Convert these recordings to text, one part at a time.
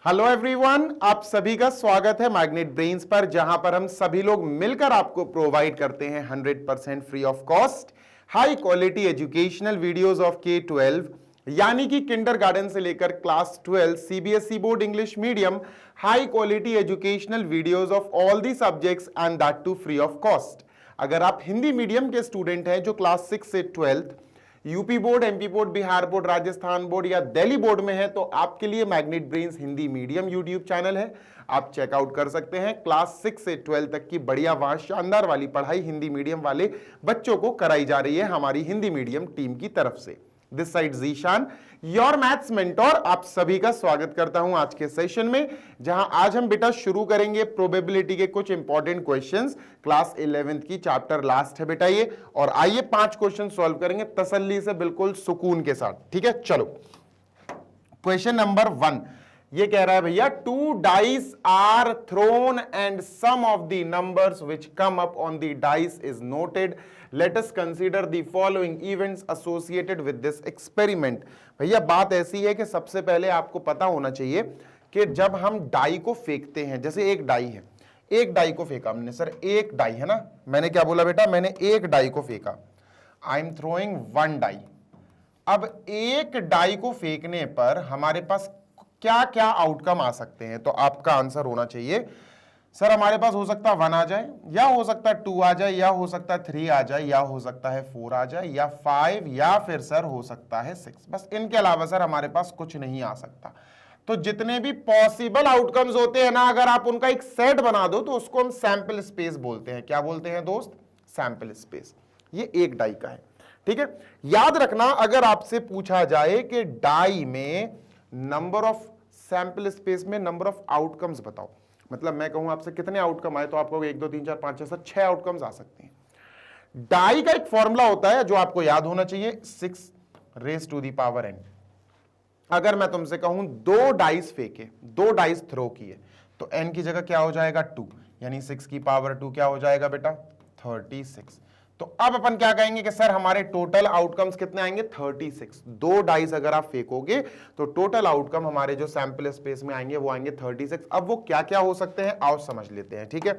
Hello everyone, आप सभी का स्वागत है मैग्नेट ब्रेन्स पर, जहां पर हम सभी लोग मिलकर आपको प्रोवाइड करते हैं 100% free of cost high quality educational videos of K-12 यानी कि किंडरगार्टन से लेकर class 12 CBSE board English medium high quality educational videos of all the subjects and that too free of cost. अगर आप हिंदी मीडियम के student हैं जो class 6 से 12th UP board, MP board, Bihar board, Rajasthan board या दिल्ली बोर्ड में है तो आपके लिए magnet brains Hindi medium YouTube channel है। आप चेकआउट कर सकते हैं। क्लास 6 से 12 तक की बढ़िया वहां शानदार वाली पढ़ाई हिंदी मीडियम वाले बच्चों को कराई जा रही है हमारी हिंदी मीडियम टीम की तरफ से। This side Zeeshan, your maths mentor, आप सभी का स्वागत करता हूं आज के सेशन में, जहां आज हम बेटा शुरू करेंगे प्रोबेबिलिटी के कुछ इंपॉर्टेंट क्वेश्चंस। क्लास 11th की चैप्टर लास्ट है बेटा ये, और आइए 5 क्वेश्चन सॉल्व करेंगे तसल्ली से, बिल्कुल सुकून के साथ। ठीक है, चलो क्वेश्चन नंबर 1 ये कह रहा है भैया, 2 dice are thrown and sum of the numbers which come up on the dice is noted. Let us consider the following events associated with this experiment. भैया बात ऐसी है कि सबसे पहले आपको पता होना चाहिए कि जब हम डाई को फेंकते हैं, जैसे एक डाई है, एक डाई को फेंका हमने, सर एक डाई है ना, मैंने क्या बोला बेटा, मैंने एक डाई को फेंका, आई एम थ्रोइंग 1 डाई। अब एक डाई को फेंकने पर हमारे पास क्या क्या आउटकम आ सकते हैं, तो आपका आंसर होना चाहिए सर हमारे पास हो सकता है 1 आ जाए, या हो सकता है 2 आ जाए, या हो सकता है 3 आ जाए, या हो सकता है 4 आ जाए, या 5, या फिर सर हो सकता है 6। बस इनके अलावा सर हमारे पास कुछ नहीं आ सकता। तो जितने भी पॉसिबल आउटकम्स होते हैं ना, अगर आप उनका एक सेट बना दो तो उसको हम सैंपल स्पेस बोलते हैं। क्या बोलते हैं दोस्त? Sample space. ये एक डाई का है। ठीक है, याद रखना, अगर आपसे पूछा जाए कि डाई में नंबर ऑफ सैंपल स्पेस में नंबर ऑफ आउटकम्स बताओ, मतलब मैं कहूं आपसे कितने आउटकम आए, तो आपको 1 2 3 4 5 6 7 6 आउटकम्स आ सकते हैं। डाई का एक फॉर्मूला होता है जो आपको याद होना चाहिए, 6 raise to the power n। अगर मैं तुमसे कहूं 2 डाइस फेंके, 2 डाइस थ्रो किए, तो n की जगह क्या हो जाएगा 2, यानी 6 की पावर 2 क्या हो जाएगा बेटा 36। तो अब अपन क्या कहेंगे कि सर हमारे टोटल आउटकम्स कितने आएंगे 36। 2 डाइस अगर आप फेंकोगे तो टोटल आउटकम हमारे जो सैंपल स्पेस में आएंगे वो आएंगे 36। अब वो क्या क्या हो सकते हैं आओ समझ लेते हैं। ठीक है,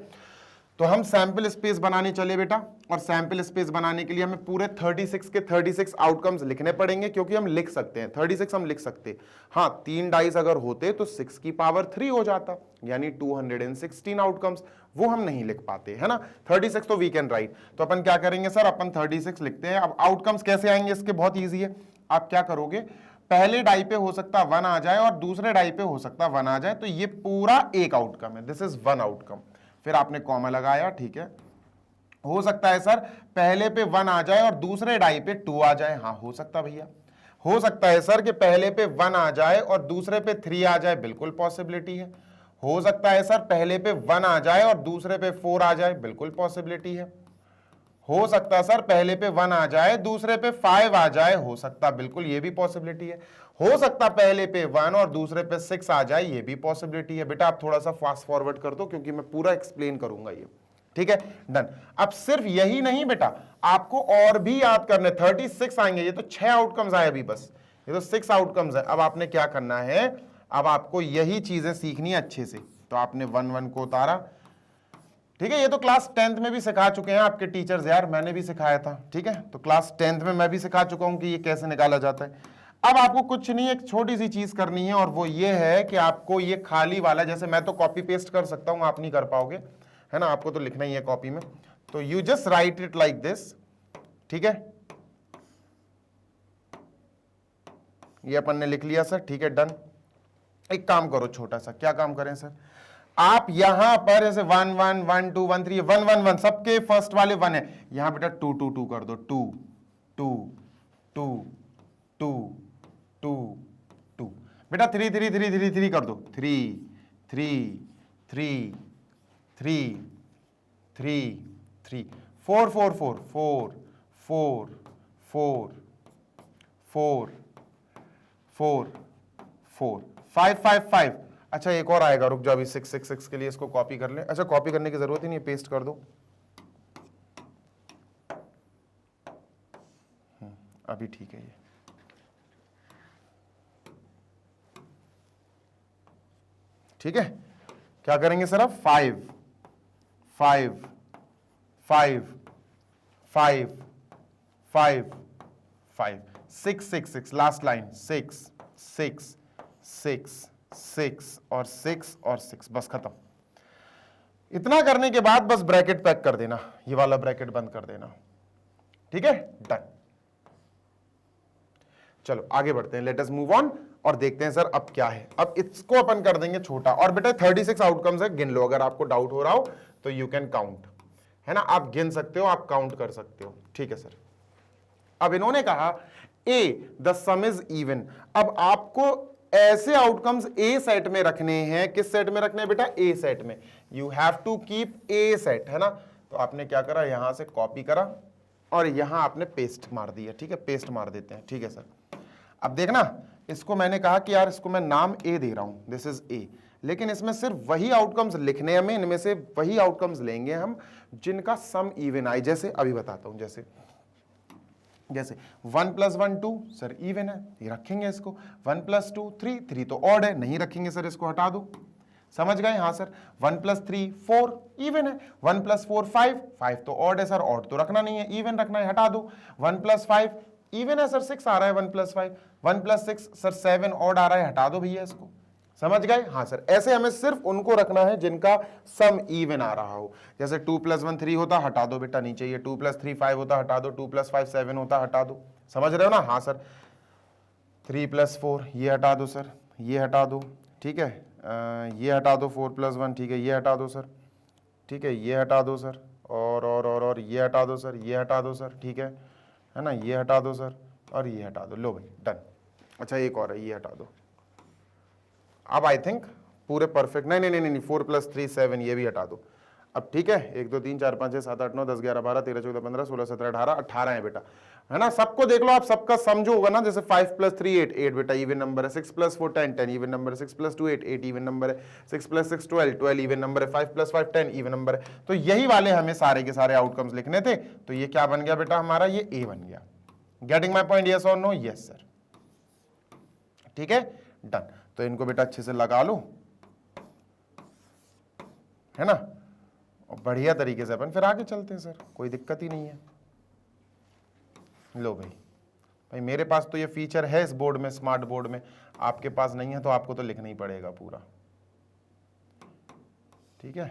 तो हम सैंपल स्पेस बनाने चले बेटा, और सैंपल स्पेस बनाने के लिए हमें पूरे 36 के 36 आउटकम्स लिखने पड़ेंगे, क्योंकि हम लिख सकते हैं 36 हम लिख सकते। हाँ 3 डाइस अगर होते तो 6 की पावर 3 हो जाता, यानी 216 आउटकम्स, वो हम नहीं लिख पाते है ना। 36 तो वी कैन राइट, तो अपन क्या करेंगे सर, अपन 36 लिखते हैं। अब आउटकम्स कैसे आएंगे इसके, बहुत ईजी है। आप क्या करोगे, पहले डाई पे हो सकता 1 आ जाए और दूसरे डाई पे हो सकता 1 आ जाए, तो ये पूरा एक आउटकम है, दिस इज 1 आउटकम। फिर आपने कॉमा लगाया, ठीक है। हो सकता है सर पहले पे 1 आ जाए और दूसरे डाई पे 2 आ जाए, हाँ हो सकता भैया। हो सकता है सर कि पहले पे 1 आ जाए और दूसरे पे 3 आ जाए, बिल्कुल पॉसिबिलिटी है। हो सकता है सर पहले पे 1 आ जाए और दूसरे पे 4 आ जाए, बिल्कुल पॉसिबिलिटी है। हो सकता है सर पहले पे 1 आ जाए दूसरे पे 5 आ जाए, हो सकता, बिल्कुल ये भी पॉसिबिलिटी है। हो सकता पहले पे 1 और दूसरे पे 6 आ जाए, ये भी पॉसिबिलिटी है। बेटा आप थोड़ा सा फास्ट फॉरवर्ड कर दो क्योंकि मैं पूरा एक्सप्लेन करूंगा ये। ठीक है, डन। अब सिर्फ यही नहीं बेटा, आपको और भी याद करने, 36 आएंगे, ये तो 6 आउटकम्स आए अभी, बस ये तो 6 आउटकम्स है। अब आपने क्या करना है, अब आपको यही चीजें सीखनी है अच्छे से। तो आपने 1 1 को उतारा, ठीक है, ये तो क्लास 10th में भी सिखा चुके हैं आपके टीचर्स यार, मैंने भी सिखाया था। ठीक है, तो क्लास 10th में मैं भी सिखा चुका हूं कि ये कैसे निकाला जाता है। अब आपको कुछ नहीं, एक छोटी सी चीज करनी है, और वो ये है कि आपको ये खाली वाला, जैसे मैं तो कॉपी पेस्ट कर सकता हूं, आप नहीं कर पाओगे है ना, आपको तो लिखना ही है कॉपी में। तो you just right it like this. ठीक है, ये अपन ने लिख लिया सर, ठीक है, डन। एक काम करो छोटा सा, क्या काम करें सर, आप यहां पर जैसे 1 1 1 2 1 3 1 1 1 सबके फर्स्ट वाले 1 है, यहां बेटा 2 2 2 कर दो, 2 2 2 2 2 2। बेटा 3 3 3 3 3 कर दो, 3 3 3 3 3 3 4 4 4 4 4 4 4 4 4 5 5 5। अच्छा एक और आएगा, रुक जाओ, अभी 6 6 6 के लिए इसको कॉपी कर ले। अच्छा कॉपी करने की जरूरत ही नहीं है, पेस्ट कर दो। अभी ठीक है ये। ठीक है, क्या करेंगे सर अब 5 5 5 5 5 5 6 6 6 लास्ट लाइन 6 6 6 6 और 6 और 6, बस खत्म। इतना करने के बाद बस ब्रैकेट पैक कर देना, ये वाला ब्रैकेट बंद कर देना, ठीक है, डन। चलो आगे बढ़ते हैं, लेट अस मूव ऑन और देखते हैं सर अब क्या है। अब इसको अपन कर देंगे छोटा, और बेटा 36 आउटकम्स है, गिन लो। अगर आपको डाउट हो रहा हो तो यू कैन काउंट, है ना, आप गिन सकते हो, आप काउंट कर सकते हो, ठीक है सर। अब इन्होंने कहा ए द सम इज इवन। अब आपको ऐसे आउटकम्स ए सेट में रखने हैं। किस सेट में रखने हैं बेटा? ए सेट में। You have to keep a set, है ना। तो आपने क्या करा, यहां से कॉपी करा और यहां आपने पेस्ट मार दिया, ठीक है, पेस्ट मार देते हैं, ठीक है सर। अब देखना, इसको मैंने कहा कि यार इसको मैं नाम ए दे रहा हूं, दिस इज ए, लेकिन इसमें सिर्फ वही आउटकम्स लिखने हमें, इनमें से वही आउटकम्स लेंगे हम जिनका सम इवन आए। जैसे अभी बताता हूं, जैसे 1 + 1 2 सर इवन है, ये रखेंगे इसको। 1 + 2 3 3 तो ऑड है, नहीं रखेंगे सर, इसको हटा दो। समझ गए? हाँ सर। 1 + 3 4 इवन है। 1 + 4 5 5 तो ऑड है सर, ऑड तो रखना नहीं है, इवन रखना है, हटा दो। 1 + 5 इवन है सर, 6 आ रहा है 1 + 5। 1 + 6 सर 7 ऑड आ रहा है, हटा दो भैया इसको। समझ गए? हाँ सर। ऐसे हमें सिर्फ उनको रखना है जिनका सम इवन आ रहा हो। जैसे 2 + 1 3 होता, हटा दो बेटा, नहीं चाहिए। 2 + 3 5 होता, हटा दो। 2 + 5 7 होता, हटा दो। समझ रहे हो ना? हाँ सर। 3 + 4 ये हटा दो सर, ये हटा दो, ठीक है। ये हटा दो 4 + 1, ठीक है, ये हटा दो सर, ठीक है, ये हटा दो सर, और ये हटा दो सर, ये हटा दो सर, ठीक है ना, ये हटा दो सर, और ये हटा दो। लो भाई डन। अच्छा एक और है, ये हटा दो। अब आई थिंक पूरे परफेक्ट, नहीं नहीं नहीं नहीं, 4 + 3 7, ये भी हटा दो। अब ठीक है, 1 2 3 4 5 6 7 8 9 10 11 12 13 14 15 16 17 18 18 है बेटा, है ना। सबको देख लो आप, सबका समझो होगा ना। जैसे 5 + 3 8 8 बेटा इवन नंबर है। 6 + 4 10 10 इवन नंबर है। 6 + 2 8 8 इवन नंबर है। 6 + 6 12 12 इवन नंबर है। 5 + 5 10 इवन नंबर है। तो यही वाले हमें सारे के सारे आउटकम्स लिखने थे। तो ये क्या बन गया बेटा हमारा? ये ए बन गया। Getting my point? यस और नो? यस सर, ठीक है, डन। तो इनको बेटा अच्छे से लगा लो, है ना, और बढ़िया तरीके से अपन फिर आगे चलते हैं सर, कोई दिक्कत ही नहीं है। लो भाई मेरे पास तो ये फीचर है इस बोर्ड में, स्मार्ट बोर्ड में, आपके पास नहीं है तो आपको तो लिखना ही पड़ेगा पूरा, ठीक है।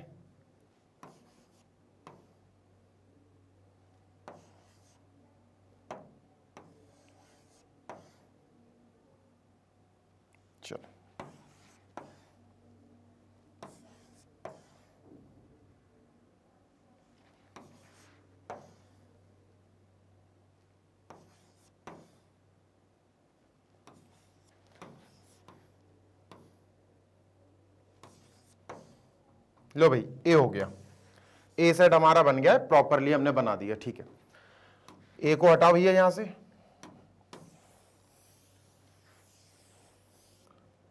चलो लो भाई, ए हो गया, ए सेट हमारा बन गया है, प्रॉपरली हमने बना दिया, ठीक है। ए को हटाओ भैया यहां से,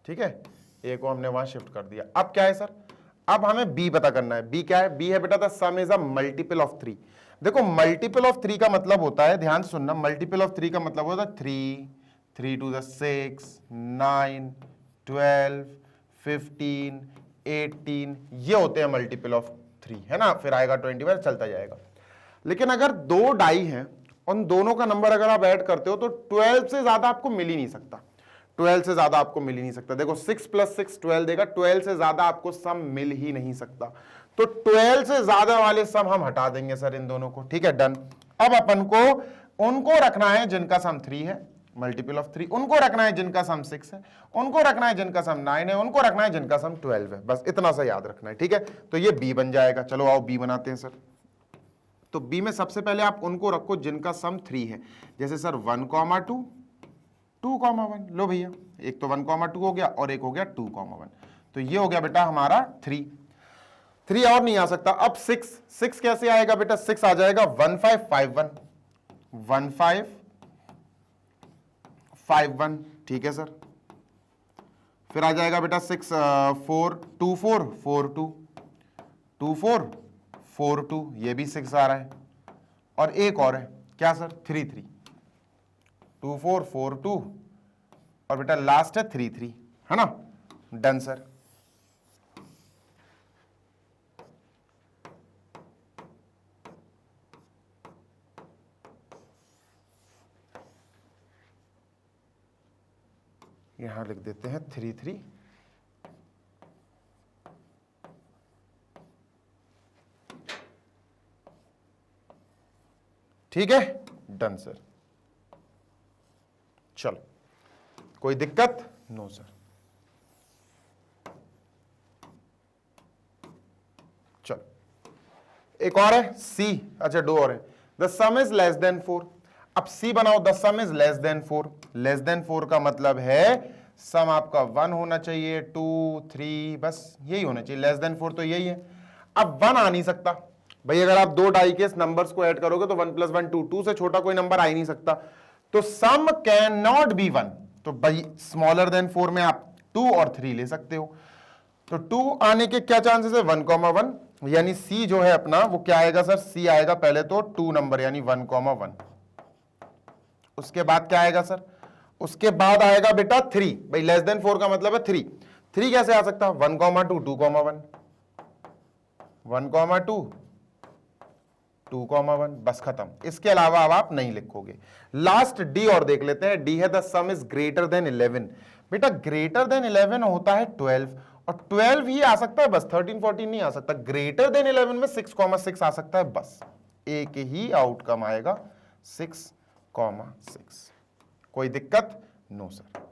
ठीक है, ए को हमने वहां शिफ्ट कर दिया। अब क्या है सर? अब हमें बी पता करना है। बी क्या है? बी है बेटा the sum is a multiple of 3। देखो मल्टीपल ऑफ 3 का मतलब होता है, ध्यान से सुनना, मल्टीपल ऑफ 3 का मतलब होता है 3 3 2 6 9 12 15 18, ये होते हैं मल्टीपल ऑफ 3, है ना। फिर आएगा 21, चलता जाएगा। लेकिन अगर दो डाई हैं, उन दोनों का नंबर अगर आप ऐड करते हो तो 12 से ज्यादा आपको मिल ही नहीं सकता। 12 से ज्यादा आपको मिल ही नहीं सकता। देखो 6 + 6 12 देगा, 12 से ज्यादा आपको सम मिल ही नहीं सकता। तो 12 से ज्यादा वाले सम हम हटा देंगे सर इन दोनों को, ठीक है, डन। अब अपन को उनको रखना है जिनका सम 3 है, मल्टीपल ऑफ 3, उनको रखना है जिनका सम 6 है, उनको रखना है जिनका सम 9 है, उनको रखना है जिनका सम 12 है। बस इतना सा याद रखना है, ठीक है। तो ये बी बन जाएगा। चलो आओ बी बनाते हैं सर। तो बी में सबसे पहले आप उनको रखो जिनका सम 3 है। जैसे सर 1, 2 2, 1। लो भैया, एक तो 1, 2 हो गया और एक हो गया 2, 1। तो ये हो गया बेटा हमारा 3 और नहीं आ सकता। अब 6 कैसे आएगा बेटा? 6 आ जाएगा 1 5 5 1 1 5 5 1, ठीक है सर। फिर आ जाएगा बेटा 6 4 2 4 4 2 2 4 4 2, ये भी 6 आ रहा है। और एक और है क्या सर? 3 3 2 4 4 2, और बेटा लास्ट है 3 3, है ना, डन सर। यहां लिख देते हैं 3 3। ठीक है, डन सर। चलो, कोई दिक्कत? No sir. चलो, एक और है सी। अच्छा, 2 और है। The sum is less than 4। अब सी बनाओ, the sum is less than 4। Less than 4 का मतलब है सम आपका 1 होना चाहिए, 2 3, बस यही होना चाहिए। लेस देन 4 तो यही है। अब 1 आ नहीं सकता भाई, अगर आप 2 डाई केस नंबर्स को ऐड करोगे तो 1 + 1 2, 2 से छोटा कोई नंबर आ ही नहीं सकता। तो सम कैन नॉट बी 1। तो भाई स्मॉलर देन 4 में आप 2 और 3 ले सकते हो। तो 2 आने के क्या चांसेस है? 1,1, यानी सी जो है अपना वो क्या आएगा सर? सी आएगा पहले तो 2 नंबर यानी 1,1। उसके बाद क्या आएगा सर? उसके बाद आएगा बेटा 3। भाई लेस देन 4 का मतलब है 3। 3 कैसे आ सकता? 1,2, 2,1, 1,2, 2,1, बस खत्म। इसके अलावा अब आप नहीं लिखोगे। लास्ट डी और देख लेते हैं। डी है the sum is greater than 11। बेटा ग्रेटर देन 11 होता है 12, और 12 ही आ सकता है बस, 13 14 नहीं आ सकता। ग्रेटर देन 11 में 6,6 आ सकता है बस, एक ही आउटकम आएगा 6,6। कोई दिक्कत? No sir.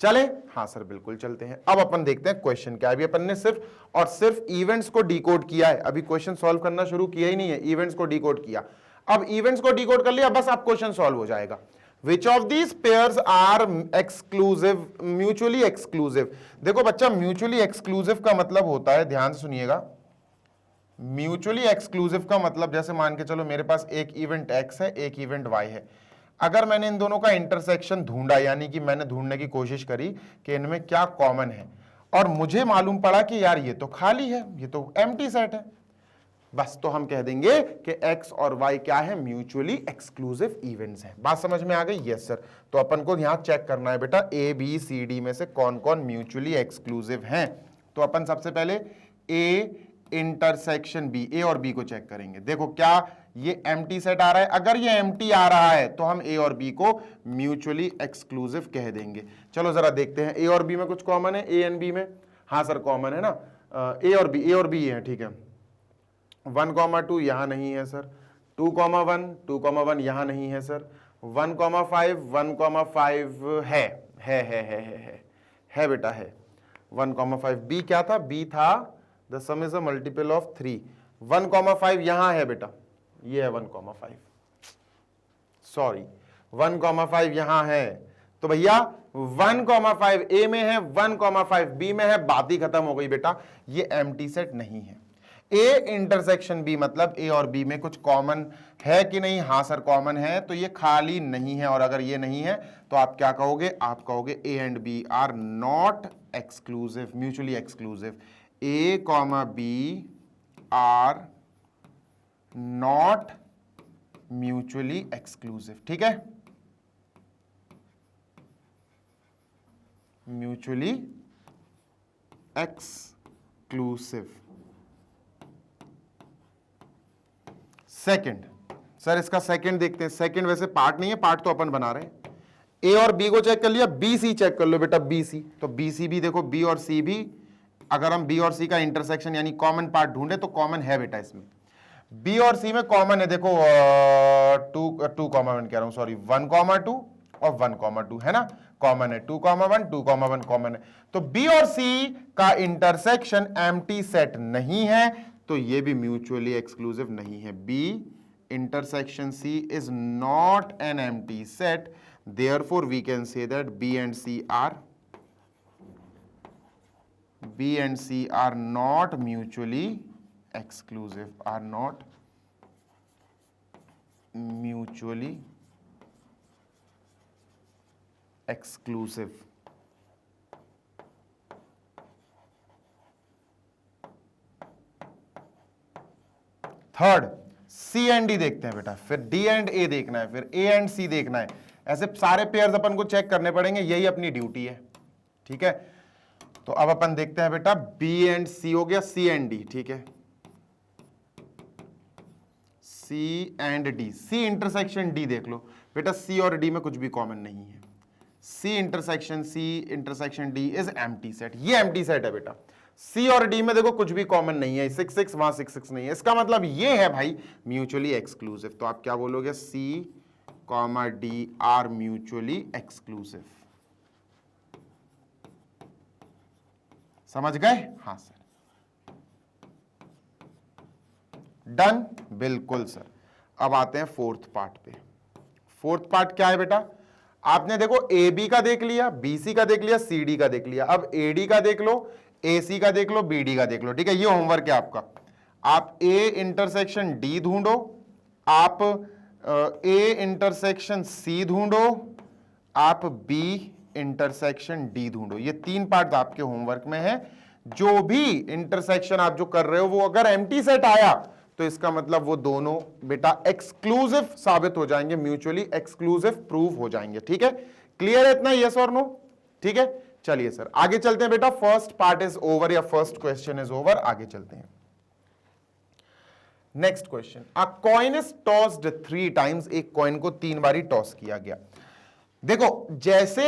चले? हाँ सर बिल्कुल चलते हैं। अब अपन देखते हैं क्वेश्चन क्या है। अभी अपन ने सिर्फ और सिर्फ इवेंट्स को डिकोड किया है, अभी क्वेश्चन सॉल्व करना शुरू किया ही नहीं है। इवेंट्स को डिकोड किया, अब इवेंट्स को डिकोड कर लिया, बस अब क्वेश्चन सॉल्व हो जाएगा। Which of these pairs are exclusive, mutually exclusive? देखो बच्चा, म्यूचुअली एक्सक्लूसिव का मतलब होता है, ध्यान से सुनिएगा, म्यूचुअली एक्सक्लूसिव का मतलब जैसे मान के चलो मेरे पास एक इवेंट x है, एक इवेंट y है। अगर मैंने इन दोनों का इंटरसेक्शन ढूंढा, यानी कि मैंने ढूंढने की कोशिश करी कि इनमें क्या कॉमन है, और मुझे मालूम पड़ा कि यार ये तो खाली है, ये तो एम्प्टी सेट है, बस तो हम कह देंगे कि x और y क्या है? म्यूचुअली एक्सक्लूसिव इवेंट्स हैं। बात समझ में आ गई? Yes sir. तो अपन को यहां चेक करना है बेटा ए बी सी डी में से कौन कौन म्यूचुअली एक्सक्लूसिव हैं। तो अपन सबसे पहले ए इंटरसेक्शन बी, ए और बी को चेक करेंगे। देखो क्या ये एम्प्टी सेट आ रहा है? अगर ये एम्प्टी आ रहा है तो हम ए और बी को म्यूचुअली एक्सक्लूसिव कह देंगे। चलो जरा देखते हैं, ए और बी में कुछ कॉमन है? ए एंड बी में हाँ सर कॉमन है ना, ए और बी है, ठीक है। 1,2 यहां नहीं है सर, 2,1, 2,1 यहां नहीं है सर, 1,5, 1,5 है बेटा, है 1,5। बी क्या था? बी था the sum is a multiple of 3। 1,5 यहां है बेटा, ये है 1,5, सॉरी 1,5 यहां है। तो भैया 1,5 ए में है, 1,5 बी में है, बात ही खत्म हो गई बेटा, ये एम्प्टी सेट नहीं है। ए इंटरसेक्शन बी मतलब ए और बी में कुछ कॉमन है कि नहीं? हाँ सर कॉमन है, तो ये खाली नहीं है, और अगर ये नहीं है तो आप क्या कहोगे? आप कहोगे A and B are not exclusive, mutually exclusive. A comma B are not mutually exclusive, ठीक है, म्यूचुअली एक्सक्लूसिव। सेकंड, सर इसका सेकंड देखते हैं। सेकंड वैसे पार्ट नहीं है, पार्ट तो अपन बना रहे हैं। ए और बी को चेक कर लिया, बी सी चेक कर लो बेटा, बी सी। तो बी सी भी देखो, बी और सी भी, अगर हम बी और सी का इंटरसेक्शन यानी कॉमन पार्ट ढूंढे तो कॉमन है बेटा इसमें। बी और सी में कॉमन है, देखो 2,1 कह रहा हूं, सॉरी 1,2 और 1,2 है ना, कॉमन है। 2,1, 2,1 कॉमन है। तो बी और सी का इंटरसेक्शन एम्प्टी सेट नहीं है, तो ये भी म्यूचुअली एक्सक्लूसिव नहीं है। B intersection C is not an empty set, therefore we can say that B and C are not mutually exclusive, are not mutually exclusive। Third, C and D देखते हैं बेटा, फिर डी एंड ए देखना है, फिर A and सी देखना है। ऐसे सारे पेयर्स अपन को चेक करने पड़ेंगे, यही अपनी ड्यूटी है, ठीक है। तो अब अपन देखते हैं बेटा, बी एंड सी हो गया, सी एंड डी, ठीक है, C and D. C intersection D देख लो बेटा, सी और डी में कुछ भी कॉमन नहीं है। C intersection D is empty set. ये एम्प्टी सेट है बेटा। C और D में देखो कुछ भी कॉमन नहीं है, 6 6 वहां 6 6 नहीं है, इसका मतलब ये है भाई म्यूचुअली एक्सक्लूसिव। तो आप क्या बोलोगे, C comma D are mutually exclusive. समझ गए? हाँ सर, डन, बिल्कुल सर। अब आते हैं फोर्थ पार्ट पे। फोर्थ पार्ट क्या है बेटा, आपने देखो ए बी का देख लिया, बी सी का देख लिया, सी डी का देख लिया, अब ए डी का देख लो, ए सी का देख लो, बी डी का देख लो। ठीक है, ये होमवर्क है आपका। आप ए इंटरसेक्शन डी ढूंढो, आप ए इंटरसेक्शन सी ढूंढो, आप बी इंटरसेक्शन डी ढूंढो। ये तीन पार्ट आपके होमवर्क में है। जो भी इंटरसेक्शन आप जो कर रहे हो वो अगर एम्प्टी सेट आया तो इसका मतलब वो दोनों बेटा एक्सक्लूसिव साबित हो जाएंगे, म्यूचुअली एक्सक्लूसिव प्रूव हो जाएंगे। ठीक है, क्लियर है इतना, यस और नो? ठीक है, चलिए सर आगे चलते हैं बेटा। फर्स्ट पार्ट इज ओवर या फर्स्ट क्वेश्चन इज ओवर, आगे चलते हैं। Next question, a coin is tossed 3 times. एक कॉइन को 3 बारी टॉस किया गया। देखो जैसे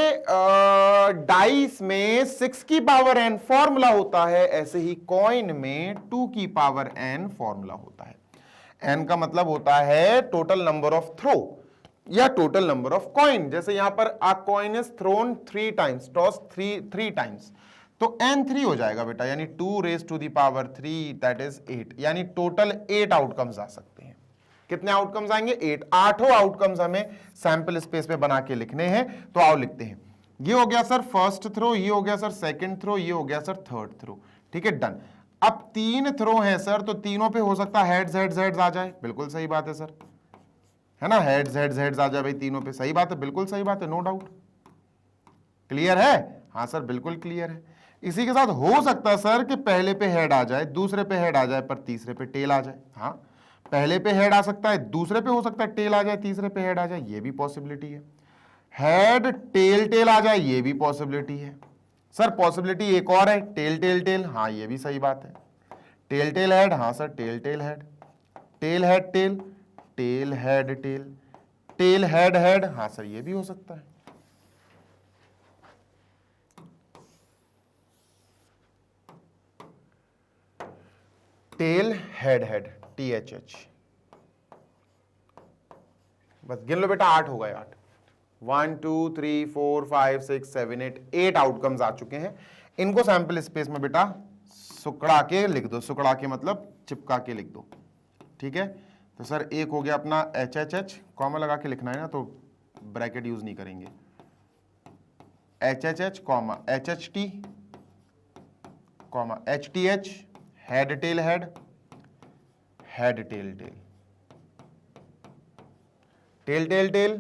डाइस में 6 की पावर n फॉर्मूला होता है, ऐसे ही कॉइन में 2 की पावर n फॉर्मूला होता है। n का मतलब होता है टोटल नंबर ऑफ थ्रो या टोटल नंबर ऑफ कॉइन। जैसे यहां पर a coin is thrown 3 times, toss 3 times, तो n 3 हो जाएगा बेटा, यानी 2 raise to the power 3 that is 8, यानी टोटल 8 आउटकम्स आ सकते हैं। कितने आउटकम्स आएंगे? 8। 8 आउटकम्स हमें सैंपल स्पेस पे बना के लिखने हैं, तो आओ लिखते हैं। ये हो गया सर फर्स्ट थ्रो, ये हो गया सर सेकंड थ्रो, ये हो गया सर थर्ड थ्रो। ठीक है, डन। अब 3 थ्रो हैं सर, तो तीनों पे हो सकता है हेड्स हेड्स हेड्स आ जाए। बिल्कुल सही बात है सर, है ना, हेड्स हेड्स हेड्स आ जाए भाई तीनों पे। सही बात है, बिल्कुल सही बात है, नो डाउट। क्लियर है? हाँ सर बिल्कुल क्लियर है। इसी के साथ हो सकता है सर कि पहले पे हेड आ जाए, दूसरे पे हेड आ जाए, पर तीसरे पे टेल आ जाए। हाँ, पहले पे हेड आ सकता है, दूसरे पे हो सकता है टेल आ जाए, तीसरे पे हेड आ जाए, ये भी पॉसिबिलिटी है। हेड टेल टेल आ जाए, ये भी पॉसिबिलिटी है। सर पॉसिबिलिटी एक और है, टेल टेल टेल। हाँ ये भी सही बात है। टेल टेल हेड, हाँ sir tail tail head, tail head tail, tail head tail, tail head head. हाँ सर ये भी हो सकता है। Tail head head, THH। बस गिन लो बेटा, 8 हो गए। 8 1 2 3 4 5 6 7 8 8 आउटकम्स आ चुके हैं। इनको सैंपल स्पेस में बेटा सुकड़ा के लिख दो। सुकड़ा के मतलब चिपका के लिख दो। ठीक है, तो सर एक हो गया अपना HHH, कॉमा लगा के लिखना है ना, तो ब्रैकेट यूज नहीं करेंगे। HHH comma HHT comma HTH, head tail head, head tail tail, tail tail tail,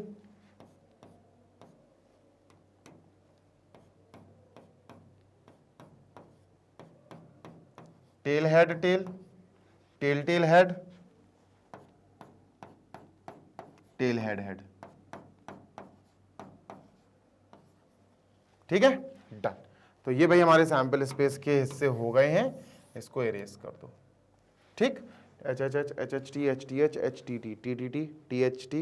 tail head tail, tail tail head, tail head head. ठीक है, डन। तो ये भाई हमारे सैंपल स्पेस के हिस्से हो गए हैं, इसको एरेज कर दो। ठीक, HHH HHT HTH HTT TTT THT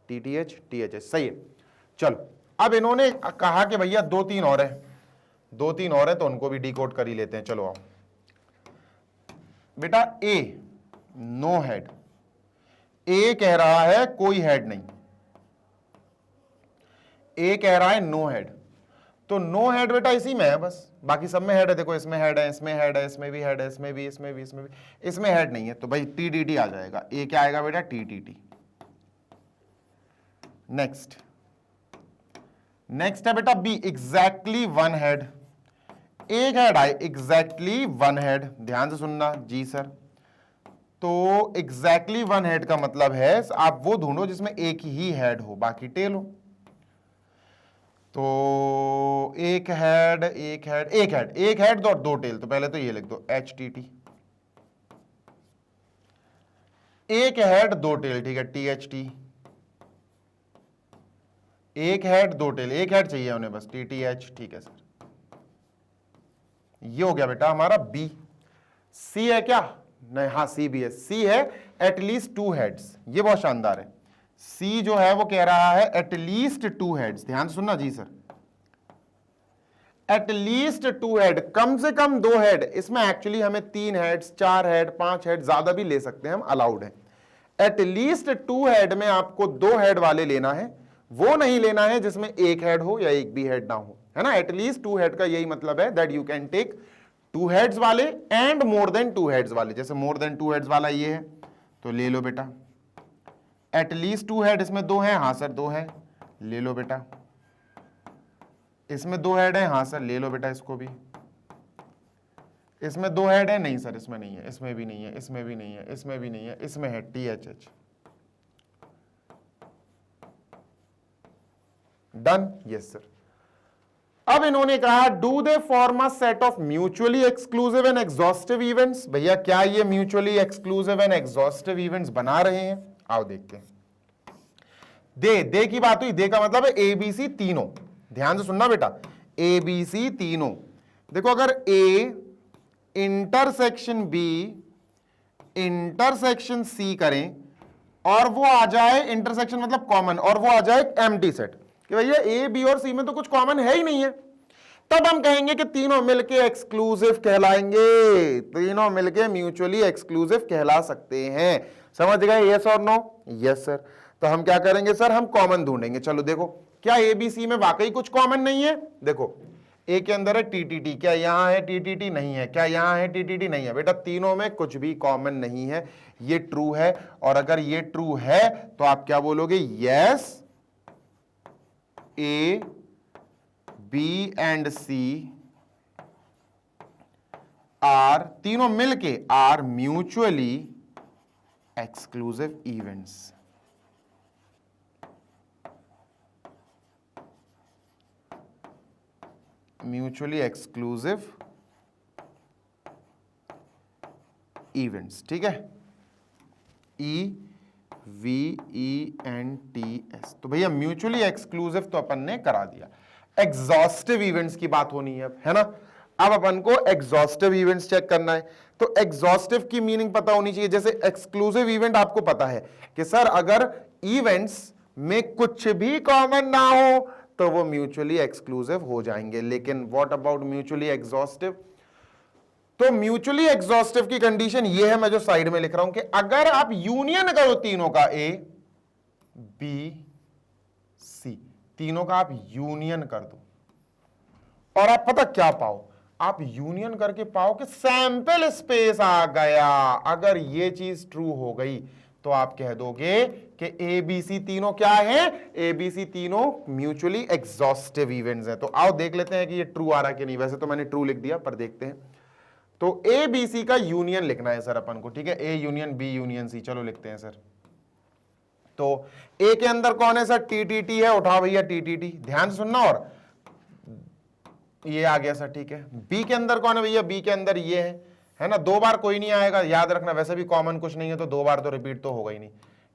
TTH THH, सही है। चलो अब इन्होंने कहा कि भैया 2-3 और है, 2-3 और है, तो उनको भी डिकोड कर ही लेते हैं। चलो आओ बेटा। A नो हेड, A कह रहा है कोई हेड नहीं, A कह रहा है नो हेड, तो नो हेड बेटा इसी में है, बस बाकी सब में हेड है। देखो इसमें हेड है, इसमें हेड है, इसमें भी हेड है, इसमें भी, इसमें भी, इसमें भी, इसमें हेड नहीं है, तो भाई TTT आ जाएगा। ए क्या आएगा बेटा? TTT। नेक्स्ट, नेक्स्ट है बेटा B एग्जैक्टली 1 हेड। एक हेड आए, एग्जैक्टली 1 हेड, ध्यान से सुनना जी सर। तो एग्जैक्टली 1 हेड का मतलब है आप वो ढूंढो जिसमें एक ही हेड हो, बाकी टेल हो। तो एक हेड, एक हेड, एक हेड, एक हेड और 2 टेल, तो पहले तो ये लिख दो HTT। एक हेड 2 टेल, ठीक है, THT। एक हेड 2 टेल, एक हेड चाहिए उन्हें बस, TTH। ठीक है सर, ये हो गया बेटा हमारा B। C है क्या? नहीं, हाँ C भी है। C है एटलीस्ट 2 हेड्स, ये बहुत शानदार है। C जो है वो कह रहा है एटलीस्ट 2 हेड्स, ध्यान सुनना जी सर, एटलीस्ट 2 हेड, कम से कम 2 हेड। इसमें एक्चुअली हमें 3 हेड्स, 4 हेड, 5 हेड, ज्यादा भी ले सकते हैं हम, अलाउड है। एटलीस्ट 2 हेड में आपको 2 हेड वाले लेना है, वो नहीं लेना है जिसमें 1 हेड हो या 1 भी हेड ना हो, है ना। एटलीस्ट 2 हेड का यही मतलब है that you can take 2 heads वाले एंड मोर देन 2 हेड्स वाले। जैसे मोर देन 2 हेड्स वाला ये है तो ले लो बेटा। एटलीस्ट 2 हेड, इसमें 2 हैं, हाँ सर 2 है, ले लो बेटा। इसमें 2 हेड है, हाँ सर ले लो बेटा इसको भी। इसमें 2 हेड है, नहीं सर इसमें नहीं है, इसमें भी नहीं है, इसमें भी नहीं है, इसमें भी नहीं है, इसमें है THH। Done, yes sir. अब इन्होंने कहा do they form a set of mutually exclusive and exhaustive events. भैया क्या ये mutually exclusive and exhaustive events बना रहे हैं? आओ देखते हैं। दे की बात हुई, दे का मतलब है ABC तीनों। ध्यान से सुनना बेटा, ABC तीनों। देखो अगर A intersection B intersection C करें और वो आ जाए, इंटरसेक्शन मतलब कॉमन, और वो आ जाए एम्प्टी सेट कि भैया A B और C में तो कुछ कॉमन है ही नहीं है, तब हम कहेंगे कि तीनों मिलके एक्सक्लूसिव कहलाएंगे, तीनों मिलके म्यूचुअली एक्सक्लूसिव कहला सकते हैं। समझ गए? यस और नो? Yes sir. तो हम क्या करेंगे सर, हम कॉमन ढूंढेंगे। चलो देखो, क्या ABC में वाकई कुछ कॉमन नहीं है? देखो A के अंदर है TTT, क्या यहां है TTT? नहीं है। क्या यहां है TTT? नहीं है। बेटा तीनों में कुछ भी कॉमन नहीं है, ये ट्रू है। और अगर ये ट्रू है तो आप क्या बोलोगे? Yes, A, B and C are, तीनों मिलके are mutually exclusive events. Mutually exclusive events, ठीक है। EVENTS। तो भैया म्यूचुअली एक्सक्लूसिव तो अपन ने करा दिया। एग्जॉस्टिव इवेंट्स की बात होनी है अब, है ना। अब अपन को एग्जॉस्टिव इवेंट्स चेक करना है। तो एग्जॉस्टिव की मीनिंग पता होनी चाहिए। जैसे एक्सक्लूसिव इवेंट आपको पता है कि सर अगर इवेंट्स में कुछ भी कॉमन ना हो तो वो म्यूचुअली एक्सक्लूसिव हो जाएंगे। लेकिन व्हाट अबाउट म्यूचुअली एग्जॉस्टिव? तो म्यूचुअली एग्जॉस्टिव की कंडीशन ये है, मैं जो साइड में लिख रहा हूं, कि अगर आप यूनियन करो तीनों का, A B C, तीनों का आप यूनियन कर दो और आप पता क्या पाओ? आप यूनियन करके पाओ कि सैंपल स्पेस आ गया। अगर ये चीज ट्रू हो गई तो आप कह दोगे कि ABC तीनों क्या है? ABC तीनों म्यूचुअली एग्जॉस्टिव इवेंट्स हैं। तो आओ देख लेते हैं कि ये ट्रू आ रहा है कि नहीं। वैसे तो मैंने ट्रू लिख दिया, पर देखते हैं। तो ABC का यूनियन लिखना है सर अपन को, ठीक है। A union B union C, चलो लिखते हैं सर। तो A के अंदर कौन है सर? TTT है, उठाओ भैया TTT, ध्यान से सुनना। और ये आ गया सर, ठीक है। B के अंदर कौन है भैया? B के अंदर ये है ना। 2 बार कोई नहीं आएगा, याद रखना। वैसे भी कॉमन कुछ नहीं है तो 2 बार तो रिपीट तो होगा ही नहीं,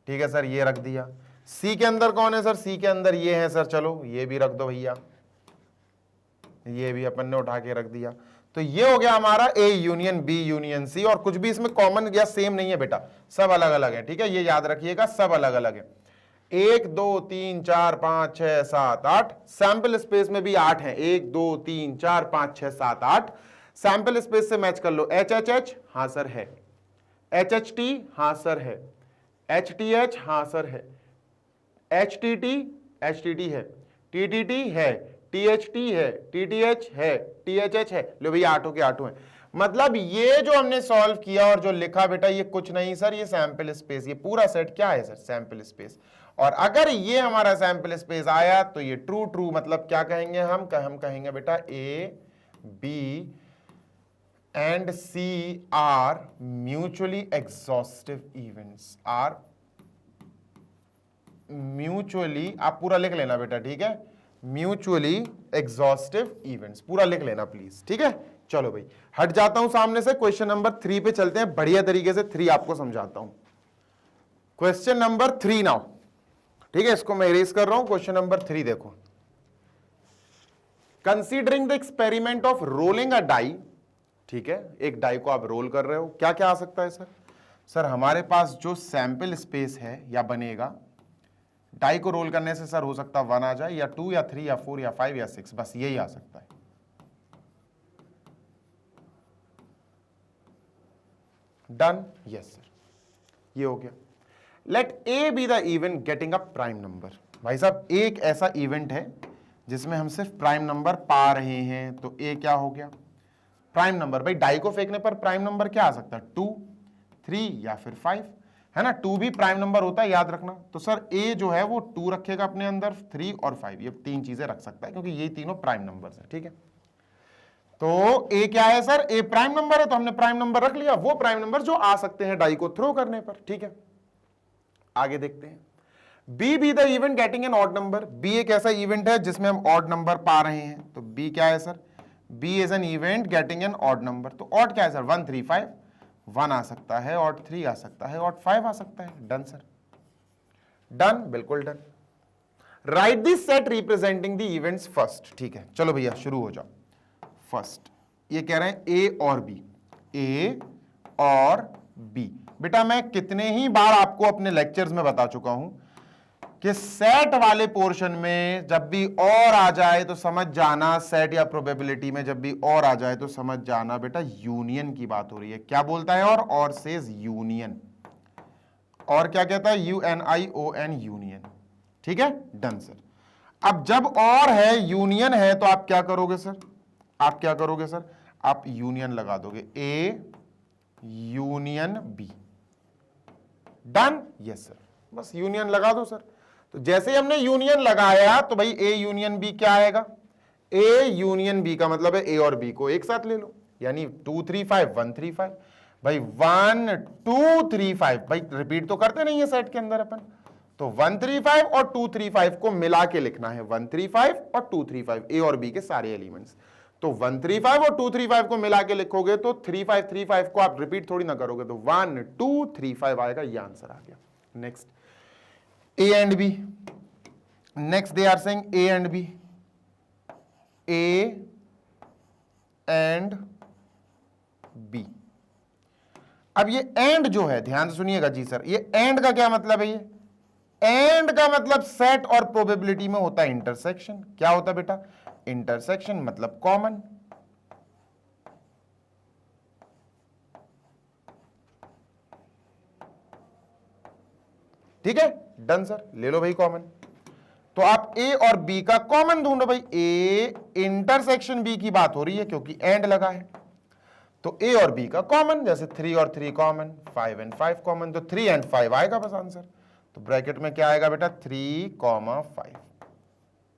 ठीक है सर। ये रख दिया। C के अंदर कौन है सर? C के अंदर ये है सर, चलो ये भी रख दो भैया, ये भी अपन ने उठा के रख दिया। तो ये हो गया हमारा A union B union C। और कुछ भी इसमें कॉमन या सेम नहीं है बेटा, सब अलग अलग है, ठीक है। ये याद रखिएगा, सब अलग अलग है। 1 2 3 4 5 6 7 8, सैंपल स्पेस में भी 8 है। 1 2 3 4 5 6 7 8, सैंपल स्पेस से मैच कर लो। HHH, हाँ सर है। HHT, हाँ सर है। HTH, हाँ सर है। HTT, HTT है। TTT है। THT है। TTH है। THH है। लो भैया, 8 के 8 हैं। मतलब ये जो हमने सॉल्व किया और जो लिखा बेटा, ये कुछ नहीं सर, ये सैंपल स्पेस, ये पूरा सेट क्या है सर? Sample space. और अगर ये हमारा सैंपल स्पेस आया तो ये ट्रू ट्रू मतलब क्या कहेंगे हम कहेंगे बेटा A B and C are mutually exhaustive events, are mutually, आप पूरा लिख लेना बेटा, ठीक है। म्यूचुअली एग्जॉस्टिव इवेंट्स पूरा लिख लेना प्लीज, ठीक है। चलो भाई, हट जाता हूं सामने से, क्वेश्चन नंबर 3 पे चलते हैं। बढ़िया तरीके से 3 आपको समझाता हूं। क्वेश्चन नंबर 3 नाउ, ठीक है। इसको मैं इरेज कर रहा हूं। क्वेश्चन नंबर 3 देखो। Considering the experiment of rolling a die, ठीक है। एक डाई को आप रोल कर रहे हो, क्या क्या आ सकता है सर? सर हमारे पास जो सैंपल स्पेस है या बनेगा, डाई को रोल करने से सर हो सकता है 1 आ जाए, या 2 या 3 या 4 या 5 या 6, बस यही आ सकता है। डन, यस सर, ये हो गया। Let A be the event getting a prime number. भाई साहब एक ऐसा इवेंट है जिसमें हम सिर्फ प्राइम नंबर पा रहे हैं, तो ए क्या हो गया? Prime number. भाई डाई को फेंकने पर प्राइम नंबर क्या आ सकता है? 2, 3 या फिर 5, है ना। 2 भी प्राइम नंबर होता है, याद रखना। तो सर ए जो है वो 2 रखेगा अपने अंदर, 3 और 5, ये 3 चीजें रख सकता है क्योंकि ये तीनों प्राइम नंबर्स हैं, ठीक है। तो ए क्या है सर? ए प्राइम नंबर है, तो हमने प्राइम नंबर रख लिया, वो प्राइम नंबर जो आ सकते हैं डाई को थ्रो करने पर, ठीक है। आगे देखते हैं। B the event getting an odd number. B एक ऐसा इवेंट है जिसमें हम ऑड नंबर पा रहे हैं, तो बी क्या है sir? B is an event getting an odd number. तो ऑड क्या है सर? 1, 3, 5। 1 आ सकता है, ऑड 3 आ सकता है, ऑड 5 आ सकता है। डन सर, डन, बिल्कुल done. Right this set representing the events first. ठीक है, चलो भैया शुरू हो जाओ। फर्स्ट ये कह रहे हैं ए और बी, ए और बी। बेटा मैं कितने ही बार आपको अपने लेक्चर्स में बता चुका हूं कि सेट वाले पोर्शन में जब भी और आ जाए तो समझ जाना, सेट या प्रोबेबिलिटी में जब भी और आ जाए तो समझ जाना बेटा यूनियन की बात हो रही है। क्या बोलता है? और सेज यूनियन। और क्या कहता है? UNION, union. ठीक है, डन सर। अब जब और है, यूनियन है, तो आप क्या करोगे सर? आप क्या करोगे सर? आप यूनियन लगा दोगे, A union B. Done, yes sir, बस यूनियन लगा दो सर। तो जैसे ही हमने यूनियन लगाया तो भाई ए यूनियन बी क्या आएगा? ए यूनियन बी का मतलब है ए और बी को एक साथ ले लो, यानी 2, 3, 5, 1, 3, 5। भाई 1, 2, 3, 5, भाई रिपीट तो करते नहीं है सेट के अंदर अपन, तो 1, 3, 5 और 2, 3, 5 को मिला के लिखना है। 1, 3, 5 और 2, 3, 5 ए और बी के सारे एलिमेंट्स। तो 1, 3, 5 और 2, 3, 5 को मिला के लिखोगे तो 3, 5, 3, 5 को आप रिपीट थोड़ी ना करोगे, तो 1, 2, 3, 5 आएगा, ये आंसर आ गया। Next A and B. Next they are saying A and B, A and B. अब ये एंड जो है, ध्यान से सुनिएगा जी सर, ये एंड का क्या मतलब है? ये एंड का मतलब सेट और प्रोबेबिलिटी में होता है इंटरसेक्शन। क्या होता है बेटा? इंटरसेक्शन मतलब कॉमन। ठीक है, डन सर, ले लो भाई कॉमन। तो आप ए और बी का कॉमन ढूंढो भाई। ए इंटरसेक्शन बी की बात हो रही है क्योंकि एंड लगा है, तो ए और बी का कॉमन, जैसे 3 और 3 कॉमन, 5 एंड 5 कॉमन, तो 3 एंड 5 आएगा बस आंसर। तो ब्रैकेट में क्या आएगा बेटा? 3, 5।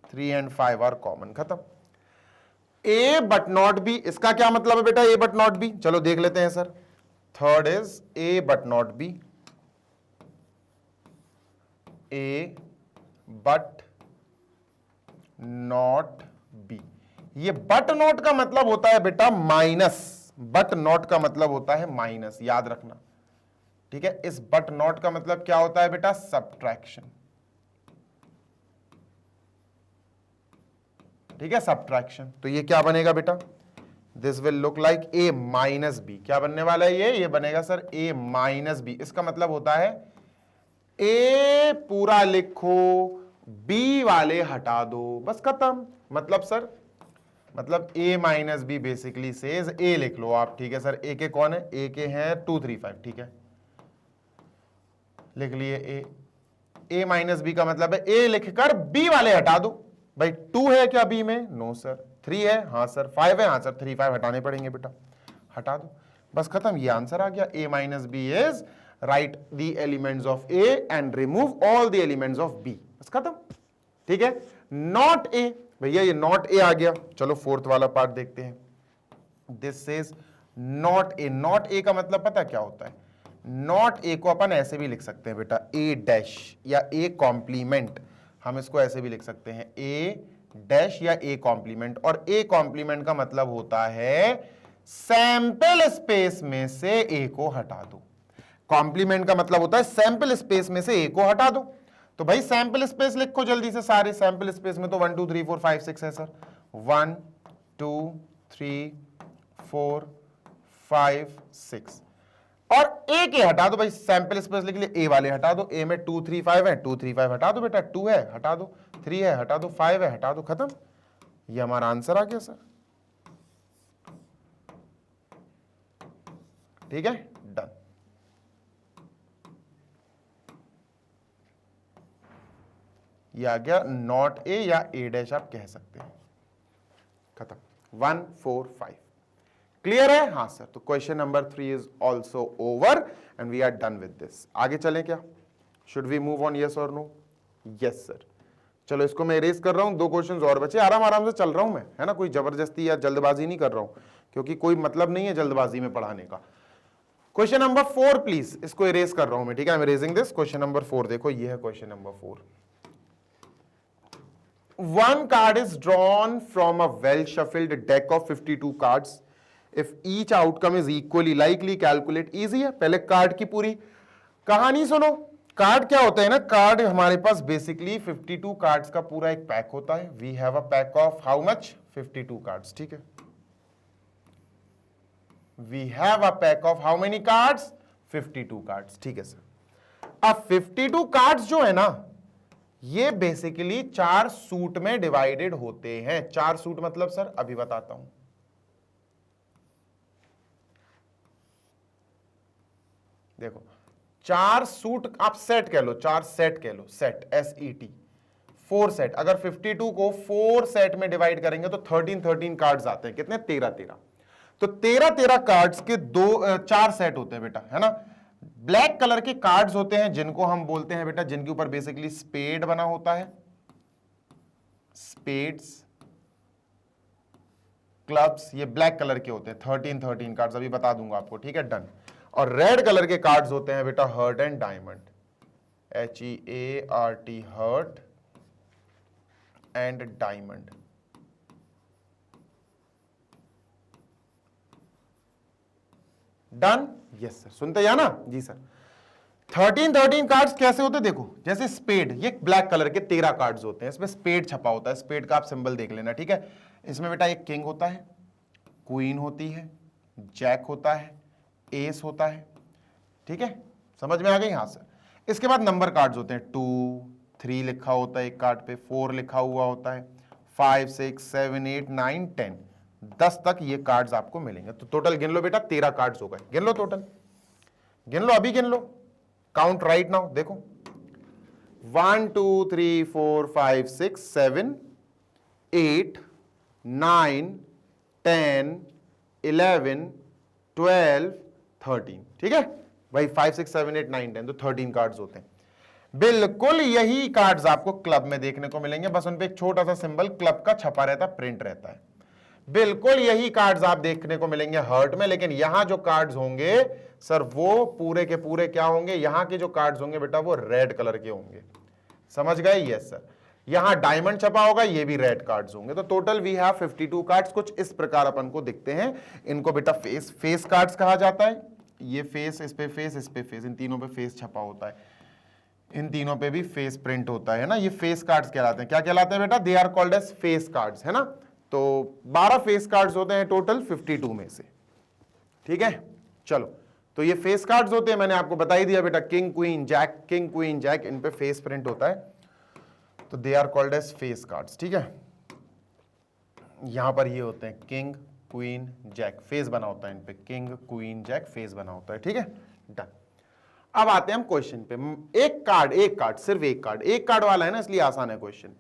3 एंड 5 आर कॉमन, खत्म। ए बट नॉट बी, इसका क्या मतलब है बेटा? ए बट नॉट बी, चलो देख लेते हैं sir. Third is a but not be, A but not be. ये बट नॉट का मतलब होता है बेटा माइनस, बट नॉट का मतलब होता है माइनस, याद रखना। ठीक है, इस बट नॉट का मतलब क्या होता है बेटा? सब्ट्रैक्शन। ठीक है, सब्ट्रैक्शन। तो ये क्या बनेगा बेटा? This will look like A minus B. क्या बनने वाला है? ये बनेगा सर ए माइनस बी। इसका मतलब होता है ए पूरा लिखो, बी वाले हटा दो, बस खत्म। मतलब सर, मतलब ए माइनस बी बेसिकली सेज ए लिख लो आप। ठीक है सर, ए के कौन है? ए के हैं 2, 3, 5। ठीक है, लिख लिए ए। ए माइनस बी का मतलब है ए लिखकर बी वाले हटा दो। भाई 2 है क्या बी में? No sir. 3 है? हाँ सर। 5 है? हाँ सर। 3, 5 हटाने पड़ेंगे बेटा, हटा दो, बस खत्म, ये आंसर आ गया। A minus B is write the elements of A and remove all the elements of B, बस खत्म। ठीक है, नॉट ए, भैया ये नॉट ए आ गया। चलो फोर्थ वाला पार्ट देखते हैं। This is not a. Not a का मतलब पता क्या होता है? नॉट ए को अपन ऐसे भी लिख सकते हैं बेटा, ए डैश या ए कॉम्प्लीमेंट। हम इसको ऐसे भी लिख सकते हैं, ए डैश या ए कॉम्प्लीमेंट। और ए कॉम्प्लीमेंट का मतलब होता है सैंपल स्पेस में से ए को हटा दो। कॉम्प्लीमेंट का मतलब होता है सैंपल स्पेस में से ए को हटा दो। तो भाई सैंपल स्पेस लिखो जल्दी से सारे। सैंपल स्पेस में तो 1, 2, 3, 4, 5, 6 है सर। 1, 2, 3, 4, 5, 6 और ए के हटा दो भाई। सैंपल स्पेस लिख लिए, ए वाले हटा दो। ए में 2, 3, 5 है, 2, 3, 5 हटा दो बेटा। 2 है हटा दो, 3 है हटा दो, 5 है हटा दो, खत्म। ये हमारा आंसर आ गया सर। ठीक है, डन। ये आ गया नॉट ए या ए डैश आप कह सकते हैं। खत्म। 1 4 5 क्लियर है? हाँ सर। तो question number 3 is also over and we are done with this. आगे चलें क्या? Should we move on, yes और नो? Yes sir. चलो इसको मैं इरेज कर रहा हूं, 2 क्वेश्चंस और बचे। आराम आराम से चल रहा हूं मैं, है ना, कोई जबरदस्ती या जल्दबाजी नहीं कर रहा हूं, क्योंकि कोई मतलब नहीं है जल्दबाजी में पढ़ाने का। क्वेश्चन नंबर 4 प्लीज, इसको इरेज कर रहा हूं मैं, ठीक है? I am erasing this. Question number 4 देखो, ये है question number 4। One card is drawn from a well-shuffled deck of 52 cards. If each outcome is equally likely, calculate. Easy है। पहले कार्ड की पूरी कहानी सुनो। कार्ड क्या होता है ना, कार्ड हमारे पास बेसिकली 52 कार्ड्स का पूरा एक पैक होता है। We have a pack of how much? 52 cards, ठीक है? We have a pack of how many cards? 52 cards, ठीक है सर। अब 52 कार्ड्स जो है ना, ये बेसिकली 4 सूट में डिवाइडेड होते हैं। 4 सूट मतलब सर अभी बताता हूं। देखो 4 सूट आप सेट कह लो, 4 सेट कह लो, सेट SET 4 सेट। अगर 52 को 4 सेट में डिवाइड करेंगे तो 13 कार्ड्स आते हैं। कितने? 13। तो 13 कार्ड्स के 4 सेट होते हैं बेटा, है ना? ब्लैक कलर के कार्ड्स होते हैं जिनको हम बोलते हैं बेटा, जिनके ऊपर बेसिकली स्पेड बना होता है, स्पेड्स, क्लब्स, ये ब्लैक कलर के होते हैं। 13 कार्ड्स अभी बता दूंगा आपको, ठीक है? डन। और रेड कलर के कार्ड्स होते हैं बेटा heart and diamond, HEART, heart and diamond. Done? Yes sir. सुनते या ना? जी सर। 13 कार्ड्स कैसे होते हैं देखो, जैसे स्पेड, ये ब्लैक कलर के 13 कार्ड्स होते हैं, इसमें स्पेड छपा होता है। स्पेड का आप सिंबल देख लेना, ठीक है? इसमें बेटा एक किंग होता है, क्वीन होती है, जैक होता है, एस होता है, ठीक है? समझ में आ गई? हाँ सर। इसके बाद नंबर कार्ड्स होते हैं, 2 3 लिखा होता है एक कार्ड पे, 4 लिखा हुआ होता है, 5 6 7 8 9 10 10 तक ये कार्ड्स आपको मिलेंगे। तो टोटल गिन लो बेटा, 13 कार्ड्स हो गए। गिन लो टोटल, गिन लो, अभी गिन लो। Count right now. देखो 1 2 3 4 5 6 7 8 9 10 11 12 13, ठीक है भाई? 5 6 7 8 9 10 तो 13 कार्ड्स होते हैं। बिल्कुल यही कार्ड्स आपको क्लब में देखने को मिलेंगे, बस उन पे एक छोटा सा सिंबल क्लब का छपा रहता है, प्रिंट रहता है। बिल्कुल यही कार्ड्स आप देखने को मिलेंगे हर्ट में, लेकिन यहां जो कार्ड्स होंगे सर वो पूरे के पूरे क्या होंगे? यहां के जो कार्ड्स होंगे बेटा वो रेड कलर के होंगे। समझ गए? Yes sir. यहां डायमंड छपा होगा, ये भी रेड कार्ड्स होंगे। तो टोटल वी हैव 52 कार्ड्स। कुछ इस प्रकार अपन को दिखते हैं। इनको बेटा फेस कार्ड्स कहा जाता है। ये फेस, इस पे फेस, इस पे फेस, इन तीनों पे फेस छपा होता है, इन तीनों पे भी फेस प्रिंट होता है ना। ये फेस कार्ड्स कहलाते हैं। क्या कहलाते हैं बेटा? They are called as face cards, है ना? तो 12 फेस कार्ड्स होते हैं टोटल 52 में से, ठीक है? चलो, तो ये फेस कार्ड्स होते हैं, मैंने आपको बता ही दिया बेटा। King queen jack, king queen jack, इन पे फेस प्रिंट होता है, तो they are called as face cards, ठीक है? यहां पर ये होते हैं किंग क्वीन जैक, फेस बना होता है इन पे, किंग क्वीन जैक फेस बना होता है, ठीक है? डन। अब आते हैं हम क्वेश्चन पे। एक कार्ड, सिर्फ एक कार्ड वाला है ना, इसलिए आसान है क्वेश्चन।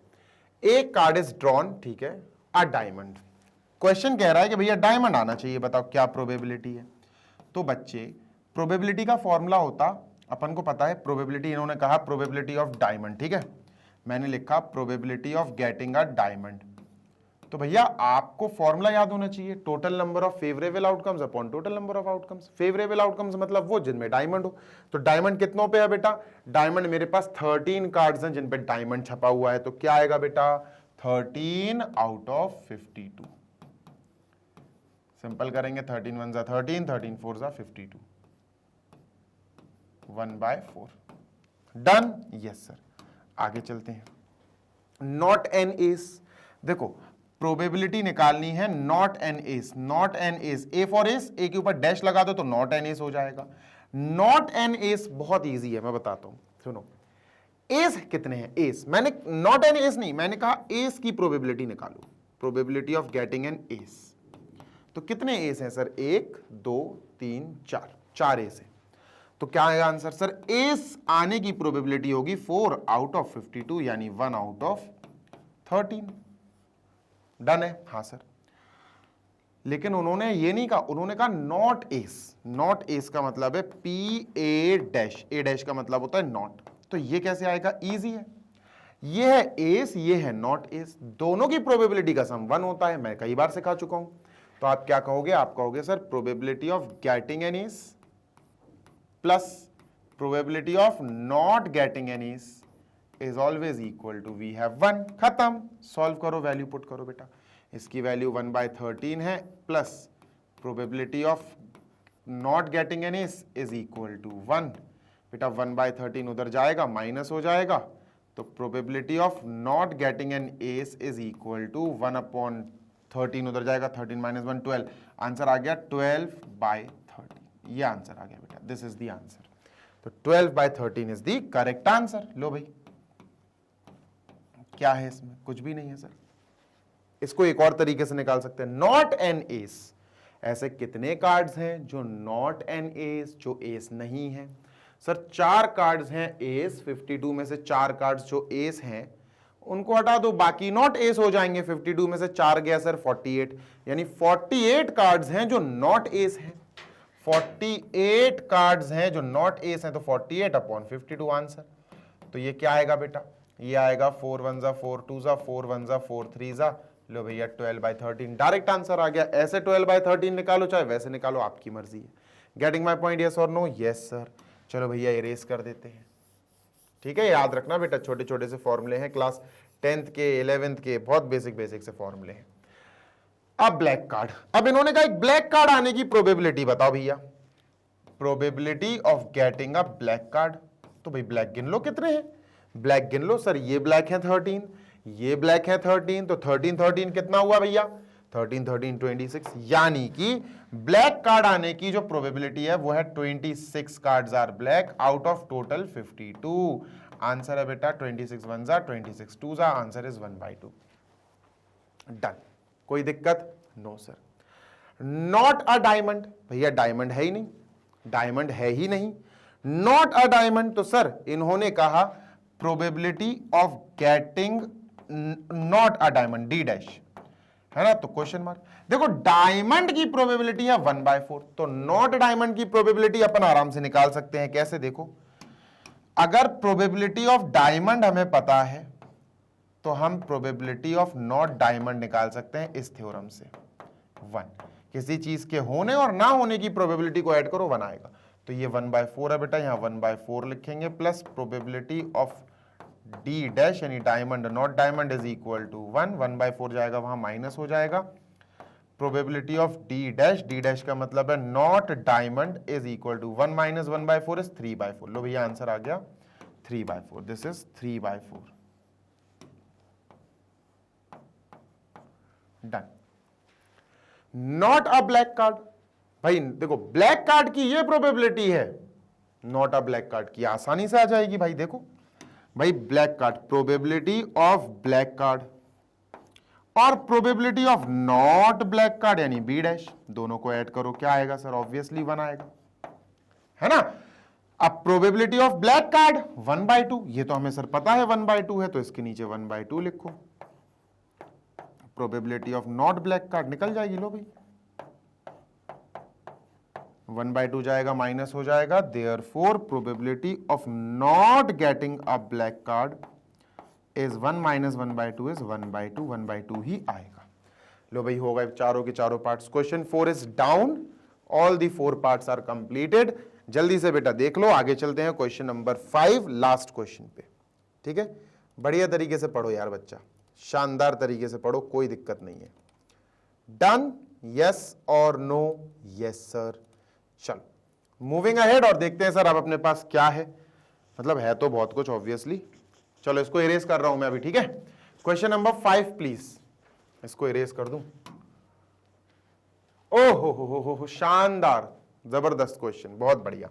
एक कार्ड इज ड्रॉन, ठीक है, अ डायमंड। क्वेश्चन कह रहा है कि भैया डायमंड आना चाहिए, बताओ क्या प्रोबेबिलिटी है? तो बच्चे, प्रोबेबिलिटी का फॉर्मूला होता, अपन को पता है प्रोबेबिलिटी, इन्होंने कहा प्रोबेबिलिटी ऑफ डायमंड, ठीक है? मैंने लिखा probability of getting a diamond. तो भैया आपको फॉर्मूला याद होना चाहिए, total number of favourable outcomes upon total number of outcomes. Favourable outcomes मतलब वो जिनमें डायमंड हो। तो डायमंड कितनों पे है बेटा? डायमंड मेरे पास 13 कार्ड्स हैं जिन पे डायमंड छपा हुआ है। तो क्या आएगा बेटा? 13 आउट ऑफ 52। सिंपल करेंगे, 13 1 जा 13, 13 4 जा 52, 1/4। डन? Yes sir. आगे चलते हैं। नॉट एन एस, देखो प्रोबेबिलिटी निकालनी है not an S. Not an S, A for S, A के ऊपर डैश लगा दो तो नॉट एन एस हो जाएगा। नॉट एन एस बहुत इजी है, मैं बताता हूं, सुनो। एस कितने हैं? एस, मैंने नॉट एन एस नहीं, मैंने कहा एस की प्रोबेबिलिटी निकालो, probability of getting an S. तो कितने एस हैं सर? 1 2 3 4, 4 एस है। तो तो क्या आएगा आंसर सर? एस आने की प्रोबेबिलिटी होगी 4 आउट ऑफ 52 यानी 1 आउट ऑफ 13। डन है? हाँ सर। लेकिन उन्होंने ये नहीं कहा, उन्होंने कहा नॉट एस। नॉट एस का मतलब है P A dash, A dash का मतलब होता है नॉट। तो ये कैसे आएगा? इजी है, ये है एस, ये है नॉट एस, दोनों की प्रोबेबिलिटी का सम 1 होता है, मैं कई बार सिखा चुका हूं। तो आप क्या कहोगे? आप कहोगे sir probability of getting an ace plus probability of not getting an ace is always equal to we have 1। खत्म। सॉल्व करो, वैल्यू पुट करो बेटा। इसकी वैल्यू 1/13 है plus probability of not getting an ace is equal to 1। बेटा 1/13 उधर जाएगा, minus हो जाएगा, तो probability of not getting an ace is equal to 1/13 उधर जाएगा, 13 - 1 12। आंसर आ गया 12/13। ये आंसर आ गया बेटा, दिस इज द आंसर। तो 12/13 इज द करेक्ट आंसर। लो भाई, क्या है इसमें? कुछ भी नहीं है सर। इसको एक और तरीके से निकाल सकते हैं, नॉट एन एस। ऐसे कितने कार्ड्स हैं जो नॉट एन एस, जो एस नहीं है? सर 4 कार्ड्स हैं एस, 52 में से 4 कार्ड्स जो एस हैं उनको हटा दो, बाकी नॉट एस हो जाएंगे। 52 में से 4 गया सर 48, यानी 48 कार्ड्स हैं जो नॉट एस हैं। 48 कार्ड्स हैं जो नॉट एस हैं, तो 48/52 आंसर। तो ये क्या आएगा बेटा? ये आएगा 4 1 जा 4 2 जा 4 1 जा 4 3 जा। लो भैया 12/13 डायरेक्ट आंसर आ गया। ऐसे 12/13 निकालो चाहे वैसे निकालो, आपकी मर्जी है। Getting my point? यस और नो? Yes sir. चलो भैया इरेज कर देते हैं। ठीक है, याद रखना बेटा, छोटे छोटे से फॉर्मूले हैं, क्लास 10th के 11th के, बहुत बेसिक से फॉर्मूले हैं। अब ब्लैक कार्ड, अब इन्होंने कहा एक ब्लैक कार्ड आने की प्रोबेबिलिटी बताओ भैया। Probability of getting a black card. तो भाई ब्लैक गिन लो कितने हैं, ब्लैक गिन लो। सर ये ब्लैक है 13, ये ब्लैक है 13, तो 13 13 कितना हुआ भैया? 13 13 26, यानी कि ब्लैक कार्ड आने की जो प्रोबेबिलिटी है वो है 26 cards are black out of total 52। Answer है बेटा 26 1 जा 26 2 जा, आंसर इज 1/2। डन। कोई दिक्कत? No sir. Not a diamond, भैया डायमंड है ही नहीं, डायमंड है ही नहीं। नॉट अ डायमंड, तो सर इन्होंने कहा probability of getting not a diamond, D dash है ना, तो क्वेश्चन मार्क। देखो डायमंड की प्रोबेबिलिटी है 1/4, तो नॉट डायमंड की प्रोबेबिलिटी अपन आराम से निकाल सकते हैं। कैसे? देखो, अगर प्रोबेबिलिटी ऑफ डायमंड हमें पता है तो हम प्रोबेबिलिटी ऑफ नॉट डायमंड निकाल सकते हैं इस थ्योरम से। 1, किसी चीज के होने और ना होने की प्रोबेबिलिटी को ऐड करो, 1 आएगा। तो ये 1/4 है बेटा, यहां 1/4 लिखेंगे, plus probability of D dash यानी diamond not diamond is equal to 1, 1/4 जाएगा वहां, माइनस हो जाएगा। प्रोबेबिलिटी ऑफ डी डैश का मतलब है not diamond is equal to 1 - 1/4 is 3/4। लो भैया आंसर आ गया 3/4, this is 3/4। Done. Not a black card, भाई देखो ब्लैक कार्ड की ये प्रोबेबिलिटी है, नॉट अ ब्लैक कार्ड की आसानी से आ जाएगी भाई। देखो भाई black card, probability of black card और probability of not black card यानी बी डैश, दोनों को ऐड करो, क्या आएगा सर? ऑब्वियसली 1 आएगा, है ना। अब प्रोबेबिलिटी ऑफ ब्लैक कार्ड 1/2, ये तो हमें सर पता है 1/2 है, तो इसके नीचे 1/2 लिखो। Probability of not black card निकल जाएगी, लो भाई 1/2 जाएगा, माइनस हो जाएगा, therefore probability of not getting a black card is 1 - 1/2 is 1/2, 1/2 ही आएगा। लो भाई हो गए चारों के चारों parts. Question 4 is down, all the 4 parts are completed. जल्दी से बेटा देख लो, आगे चलते हैं क्वेश्चन नंबर 5, लास्ट क्वेश्चन पे। ठीक है, बढ़िया तरीके से पढ़ो यार बच्चा, शानदार तरीके से पढ़ो, कोई दिक्कत नहीं है। डन? यस और नो? Yes sir. चलो मूविंग अहेड और देखते हैं सर अब अपने पास क्या है, मतलब है तो बहुत कुछ ऑब्वियसली। चलो इसको इरेज कर रहा हूं मैं अभी, ठीक है। क्वेश्चन नंबर 5 प्लीज, इसको इरेज कर दूं। हो शानदार, जबरदस्त क्वेश्चन, बहुत बढ़िया।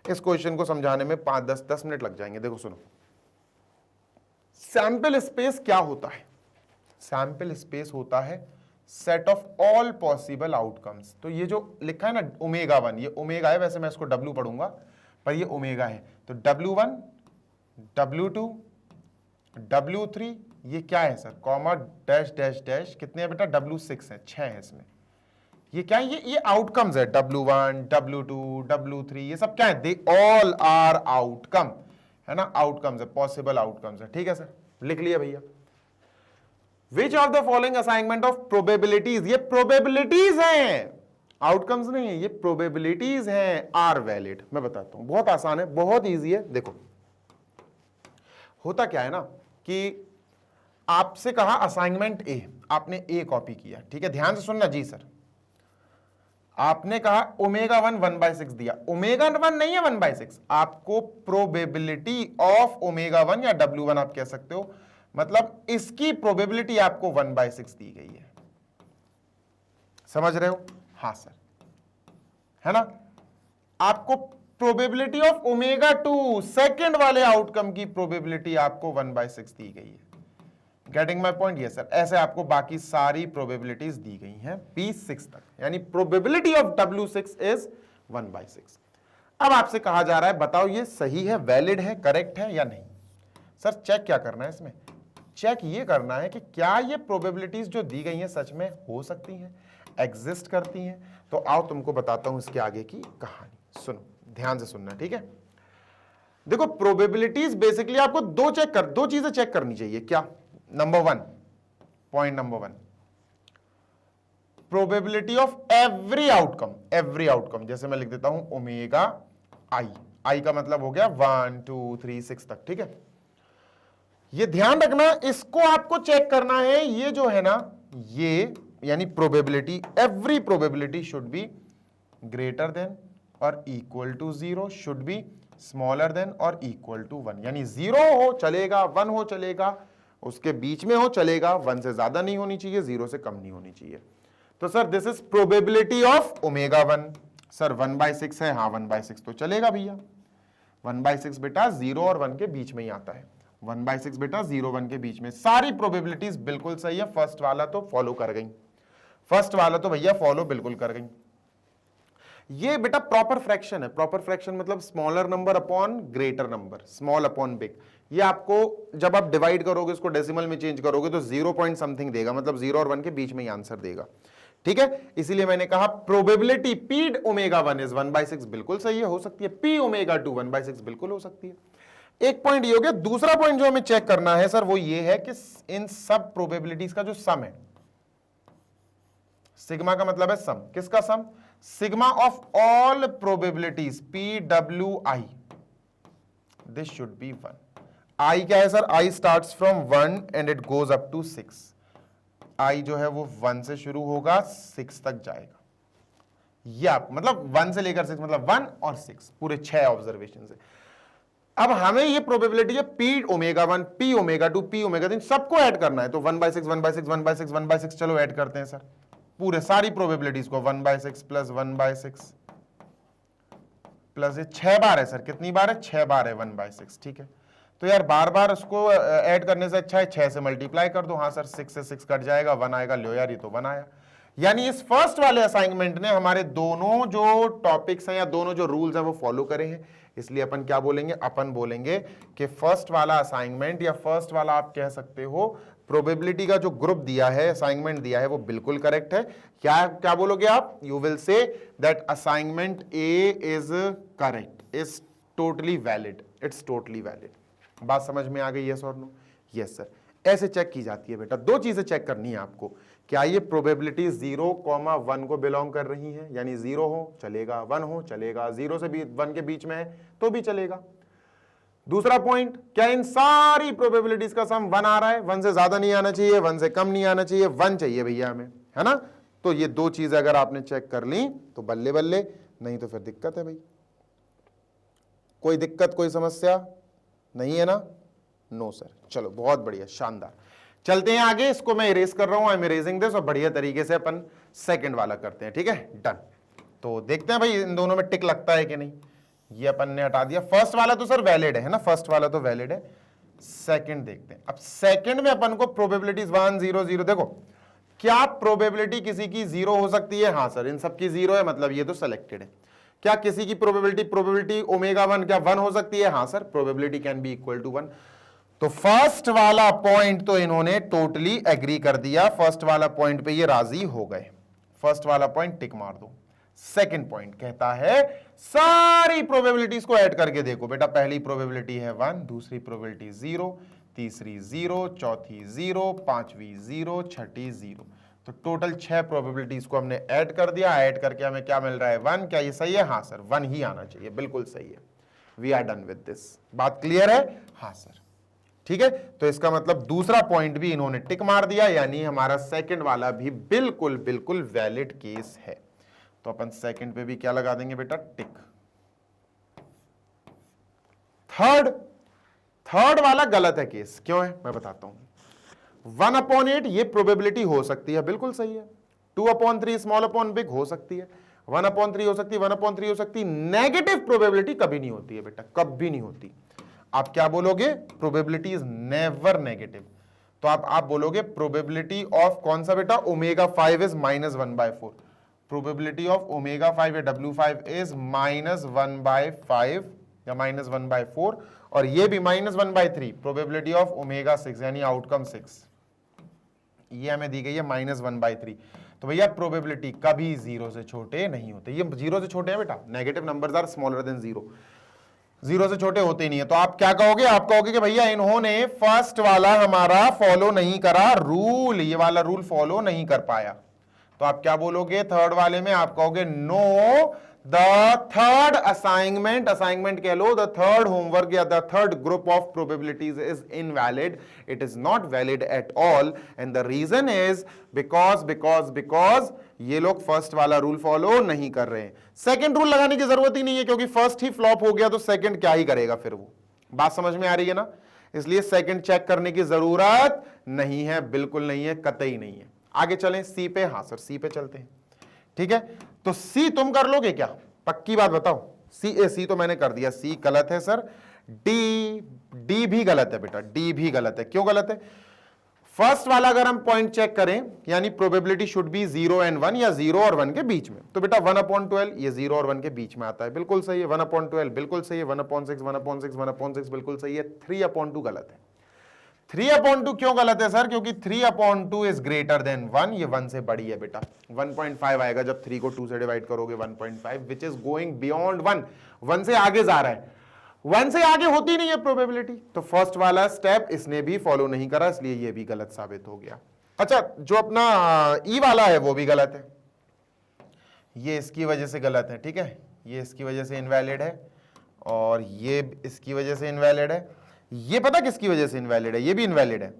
इस क्वेश्चन को समझाने में 5-10 मिनट लग जाएंगे। देखो सुनो, सैंपल स्पेस क्या होता है? सैंपल स्पेस होता है set of all possible outcomes. तो ये जो लिखा है ना ओमेगा 1, ये ओमेगा है, वैसे मैं इसको डब्ल्यू पढ़ूंगा। पर ये ओमेगा है, तो W1 W2 W3 ये क्या है sir, comma dash dash dash, कितने हैं बेटा, W6 है, 6 है इसमें। ये क्या है, ये आउटकम्स है, W1 W2 W3 ये सब क्या है, दे ऑल आर आउटकम, है ना, आउटकम्स है, पॉसिबल आउटकम्स है, ठीक है सर, लिख लिया भैया। Which of the following assignment of probabilities, ये प्रोबेबिलिटीज हैं, आउटकम्स नहीं है, ये प्रोबेबिलिटीज हैं, आर वैलिड। मैं बताता हूं, बहुत आसान है, बहुत ईजी है। देखो होता क्या है ना कि आपसे कहा असाइनमेंट ए, आपने ए कॉपी किया, ठीक है, ध्यान से सुनना जी सर। आपने कहा ओमेगा 1 1/6 दिया, ओमेगा 1 नहीं है 1/6, आपको प्रोबेबिलिटी ऑफ ओमेगा 1 या W1 आप कह सकते हो, मतलब इसकी प्रोबेबिलिटी आपको 1/6 दी गई है, समझ रहे हो, हाँ सर, है ना। आपको प्रोबेबिलिटी ऑफ ओमेगा 2 सेकेंड वाले आउटकम की प्रोबेबिलिटी आपको 1/6 दी गई है। गेटिंग माई पॉइंट, ये सर, ऐसे आपको बाकी सारी प्रोबेबिलिटीज दी गई हैं P6 तक, यानी प्रोबेबिलिटी ऑफ W6 इज 1/6। अब आपसे कहा जा रहा है बताओ ये सही है, वैलिड है, करेक्ट है या नहीं। सर चेक क्या करना है इसमें, चेक ये करना है कि क्या ये प्रोबेबिलिटीज जो दी गई हैं सच में हो सकती हैं, एग्जिस्ट करती हैं। तो आओ तुमको बताता हूं इसके आगे की कहानी, सुनो ध्यान से सुनना, ठीक है। देखो प्रोबेबिलिटीज बेसिकली आपको दो चीजें चेक करनी चाहिए, क्या, number 1, point number 1, probability of every outcome, जैसे मैं लिख देता हूं ओमेगा आई का मतलब हो गया 1 2 3 6 तक, ठीक है। ये ध्यान रखना, इसको आपको चेक करना है, ये जो है ना, ये यानी probability, every probability should be greater than और equal to 0, should be smaller than और इक्वल टू 1, यानी 0 हो चलेगा, 1 हो चलेगा, उसके बीच में हो चलेगा, 1 से ज्यादा नहीं होनी चाहिए, 0 से कम नहीं होनी चाहिए। तो sir this is probability of omega 1, sir 1/6 है, हाँ 1/6 तो चलेगा भैया, 1/6 बेटा 0 और 1 के बीच में ही आता है, 1/6 बेटा 0 1 के बीच में, सारी प्रोबेबिलिटीज बिल्कुल सही है। फर्स्ट वाला तो फॉलो कर गई, फर्स्ट वाला तो भैया फॉलो बिल्कुल कर गई। ये बेटा प्रॉपर फ्रैक्शन है, प्रॉपर फ्रैक्शन मतलब smaller number upon greater number, small upon big. ये आपको जब आप डिवाइड करोगे, इसको डेसिमल में चेंज करोगे तो 0 पॉइंट समथिंग देगा, मतलब 0 और 1 के बीच में ही आंसर देगा, ठीक है। इसीलिए मैंने कहा प्रोबेबिलिटी P ओमेगा 1 इज 1/6 बिल्कुल सही है, हो सकती है, P ओमेगा 2 1/6 बिल्कुल हो सकती है। एक पॉइंट ये हो गया। दूसरा पॉइंट जो हमें चेक करना है सर वो ये है कि इन सब प्रोबेबिलिटीज का जो सम है, सिग्मा का मतलब है सम, किसका sum, sigma of all probabilities PWI, this should be 1। I क्या है sir, I starts from 1 and it goes up to 6, I जो है वो 1 से शुरू होगा 6 तक जाएगा, ये आप मतलब 1 से लेकर 6 मतलब 1 और 6 पूरे 6 ऑब्जर्वेशन से। अब हमें ये प्रोबेबिलिटी है P omega 1 P omega 2 P omega 3 सबको ऐड करना है, तो 1/6 1/6 1/6 1/6 चलो ऐड करते हैं सर, पूरे सारी प्रोबेबिलिटीज को 1/6 प्लस 1/6 प्लस ये 6 बार है सर, कितनी बार है, 6 बार है 1/6, ठीक है। तो यार बार बार उसको ऐड करने से अच्छा है 6 से मल्टीप्लाई कर दो, हाँ सर 6 से 6 कट जाएगा, 1 आएगा, लो यार ये तो 1 आया। यानी इस फर्स्ट वाले असाइनमेंट ने हमारे दोनों जो टॉपिक्स हैं या दोनों जो रूल्स हैं वो फॉलो करे हैं, इसलिए अपन क्या बोलेंगे, अपन बोलेंगे कि फर्स्ट वाला असाइनमेंट या फर्स्ट वाला आप कह सकते हो प्रोबेबिलिटी का जो ग्रुप दिया है, असाइनमेंट दिया है, वो बिल्कुल करेक्ट है। क्या क्या बोलोगे आप, you will say that assignment A is correct, is totally valid, it's totally valid. बात समझ में आ गई, यस और नो, यस सर। ऐसे चेक की जाती है बेटा, दो चीजें चेक करनी है आपको, क्या ये प्रोबेबिलिटी 0, 1 को बिलोंग कर रही है, यानी 0 हो चलेगा, 1 हो चलेगा, 0 से 1 के बीच में है तो भी चलेगा। दूसरा पॉइंट, क्या इन सारी प्रोबेबिलिटीज का सम 1 आ रहा है, 1 से ज्यादा नहीं आना चाहिए, 1 से कम नहीं आना चाहिए, 1 चाहिए भैया हमें, है ना। तो ये दो चीजें अगर आपने चेक कर ली तो बल्ले बल्ले, नहीं तो फिर दिक्कत है भाई। कोई दिक्कत, कोई समस्या नहीं है ना, नो सर। चलो बहुत बढ़िया, शानदार। चलते हैं आगे, इसको मैं इरेज कर रहा हूं, आई एम इरेजिंग दिस, और बढ़िया तरीके से अपन सेकंड वाला करते हैं, ठीक है, डन। तो देखते हैं भाई इन दोनों में टिक लगता है कि नहीं। ये अपन ने हटा दिया, फर्स्ट वाला तो सर वैलिड है ना, फर्स्ट वाला तो वैलिड है। सेकंड देखते हैं, अब सेकंड में अपन को प्रोबेबिलिटीज 1 0 0, देखो क्या प्रोबेबिलिटी किसी की 0 हो सकती है, हाँ सर इन सब की 0 है, मतलब ये तो सिलेक्टेड है। क्या किसी की प्रोबेबिलिटी ओमेगा 1 क्या 1 हो सकती है? हाँ sir, probability can be equal to 1। तो फर्स्ट वाला पॉइंट तो इन्होंने टोटली एग्री कर दिया, फर्स्ट वाला पॉइंट पे ये राजी हो गए, फर्स्ट वाला पॉइंट टिक मार दो। सेकंड पॉइंट कहता है सारी प्रोबेबिलिटीज को ऐड करके देखो बेटा, पहली प्रोबेबिलिटी है 1, दूसरी प्रोबेबिलिटी 0, तीसरी 0, चौथी 0, पांचवी 0, छठी 0। तो टोटल 6 प्रोबेबिलिटीज को हमने ऐड कर दिया, ऐड करके हमें क्या मिल रहा है? 1। क्या ये सही है? हाँ सर, 1 ही आना चाहिए, बिल्कुल सही है। We are done with this. बात क्लियर है? हाँ सर, ठीक है। तो इसका मतलब दूसरा पॉइंट भी इन्होंने टिक मार दिया, यानी हमारा सेकंड वाला भी बिल्कुल बिल्कुल वैलिड केस है। तो अपन सेकंड पे भी क्या लगा देंगे बेटा? टिक। थर्ड वाला गलत है केस, क्यों है मैं बताता हूं। 1/8 ये प्रोबेबिलिटी हो सकती है, बिल्कुल सही है। 2/3 स्मॉल अपॉन बिग हो सकती है, 1/3 हो सकती है, 1/3 हो सकती है। नेगेटिव प्रोबेबिलिटी कभी नहीं होती है बेटा, कभी नहीं होती। आप क्या बोलोगे? Probability is never negative. तो आप बोलोगे प्रोबेबिलिटी ऑफ कौन सा बेटा? Omega 5 is -1/4। Probability of omega 5 या W5 इज -1/5 या -1/4, और ये भी -1/3। प्रोबेबिलिटी ऑफ ओमेगा 6 यानी आउटकम 6, ये हमें दी गई है -1/3। तो भैया प्रोबेबिलिटी कभी 0 से छोटे नहीं होते, ये 0 से छोटे हैं बेटा, negative numbers are smaller than 0, 0 से छोटे होते ही नहीं है। तो आप क्या कहोगे? आप कहोगे कि भैया इन्होंने फर्स्ट वाला हमारा फॉलो नहीं करा रूल, ये वाला रूल फॉलो नहीं कर पाया। तो आप क्या बोलोगे? थर्ड वाले में आप कहोगे नो, द थर्ड असाइनमेंट कह लो, द थर्ड होमवर्क या the third group of probabilities is invalid, it is not valid at all, and the reason is because ये लोग फर्स्ट वाला रूल फॉलो नहीं कर रहे हैं। सेकंड रूल लगाने की जरूरत ही नहीं है, क्योंकि फर्स्ट ही फ्लॉप हो गया तो सेकंड क्या ही करेगा फिर वो। बात समझ में आ रही है ना? इसलिए सेकंड चेक करने की जरूरत नहीं है, बिल्कुल नहीं है, कतई नहीं है। आगे चलें सी पे। हाँ सर, सी पे चलते हैं, ठीक है। तो सी तुम कर लोगे क्या? पक्की बात बताओ। सी तो मैंने कर दिया, सी गलत है सर। डी भी गलत है बेटा, डी भी गलत है। क्यों गलत है? फर्स्ट वाला अगर हम पॉइंट चेक करें, यानी प्रोबेबिलिटी शुड बी 0 and 1 या 0 और 1 के बीच में, तो बेटा 1/12 ये 0 और 1 के बीच में आता है, बिल्कुल सही है। 1/12 बिल्कुल सही है। 1/6 1/6 1/6 बिल्कुल सही है। 3/2 गलत है। 3/2 क्यों गलत है सर? क्योंकि 3/2 इज ग्रेटर देन 1, ये 1 से बड़ी है बेटा। 1.5 आएगा जब 3 को 2 से डिवाइड करोगे, 1.5 विच इज गोइंग बियॉन्ड 1, 1 से आगे जा रहा है, 1 से आगे होती नहीं है प्रोबेबिलिटी। तो फर्स्ट वाला स्टेप इसने भी फॉलो नहीं करा, इसलिए ये भी गलत साबित हो गया। अच्छा, जो अपना ई वाला है वो भी गलत है, ये इसकी वजह से गलत है, ठीक है। ये इसकी वजह से इनवैलिड है, और ये इसकी वजह से इनवैलिड है। ये पता किसकी वजह से इनवैलिड है? ये भी इनवैलिड है।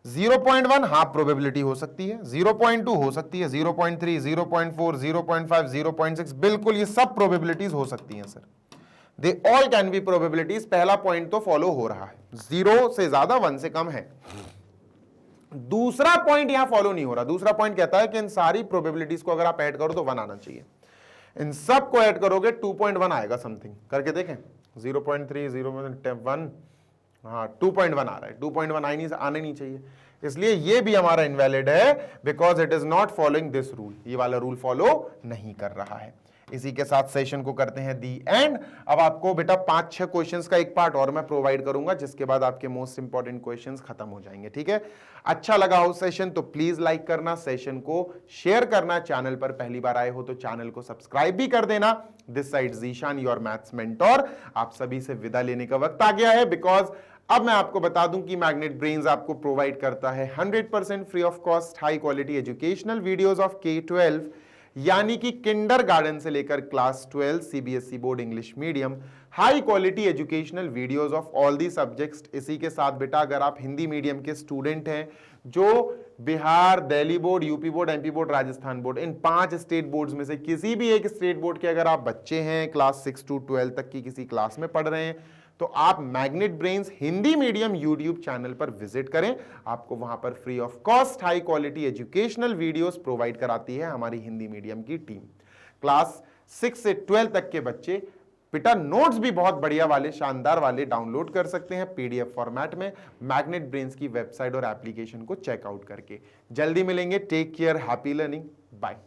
0.1 हाफ प्रोबेबिलिटी हो सकती है, 0.2 हो सकती है, 0.3, 0.4, 0.5, 0.6, बिल्कुल ये सब प्रोबेबिलिटीज हो सकती हैं sir. They all can be probabilities. पहला पॉइंट तो फॉलो हो रहा है, 0 से ज्यादा 1 से कम है। दूसरा पॉइंट यहां फॉलो नहीं हो रहा। दूसरा पॉइंट कहता है कि इन सारी प्रोबेबिलिटीज को अगर आप ऐड करो तो 1 आना चाहिए। इन सब को ऐड करोगे 2.1 आएगा समथिंग, करके देखें। 0.3, 0.1, हाँ 2.1 आ रहा है। 2.1 आने नहीं चाहिए, इसलिए ये भी हमारा इनवैलिड है, because it is not following this rule. ये वाला रूल फॉलो नहीं कर रहा है। इसी के साथ सेशन को करते हैं दी एंड। अब आपको बेटा 5-6 क्वेश्चंस का एक पार्ट और मैं प्रोवाइड करूंगा, जिसके बाद आपके मोस्ट इंपॉर्टेंट क्वेश्चंस खत्म हो जाएंगे, ठीक है। अच्छा लगा हो सेशन तो प्लीज लाइक करना, सेशन को शेयर करना, चैनल पर पहली बार आए हो तो चैनल को सब्सक्राइब भी कर देना। This side Zeeshan, your maths mentor. आप सभी से विदा लेने का वक्त आ गया है, बिकॉज अब मैं आपको बता दूं कि मैग्नेट ब्रेन्स आपको प्रोवाइड करता है 100% free of cost high quality educational videos of K-12, यानी कि किंडरगार्टन से लेकर class 12 CBSE board English medium, high quality educational videos of all the subjects. इसी के साथ बेटा अगर आप हिंदी मीडियम के स्टूडेंट हैं जो Bihar, Delhi board, UP board, MP board, Rajasthan board, इन 5 स्टेट बोर्ड्स में से किसी भी एक स्टेट बोर्ड के अगर आप बच्चे हैं, क्लास 6 to 12 तक की किसी क्लास में पढ़ रहे हैं, तो आप magnet brains Hindi medium YouTube channel पर विजिट करें। आपको वहां पर free of cost high quality educational videos provide कराती है हमारी हिंदी मीडियम की टीम। क्लास 6 से 12 तक के बच्चे बेटा नोट्स भी बहुत बढ़िया वाले, शानदार वाले डाउनलोड कर सकते हैं PDF फॉर्मेट में मैग्नेट ब्रेन्स की वेबसाइट और एप्लीकेशन को चेकआउट करके। जल्दी मिलेंगे, take care, happy learning, bye.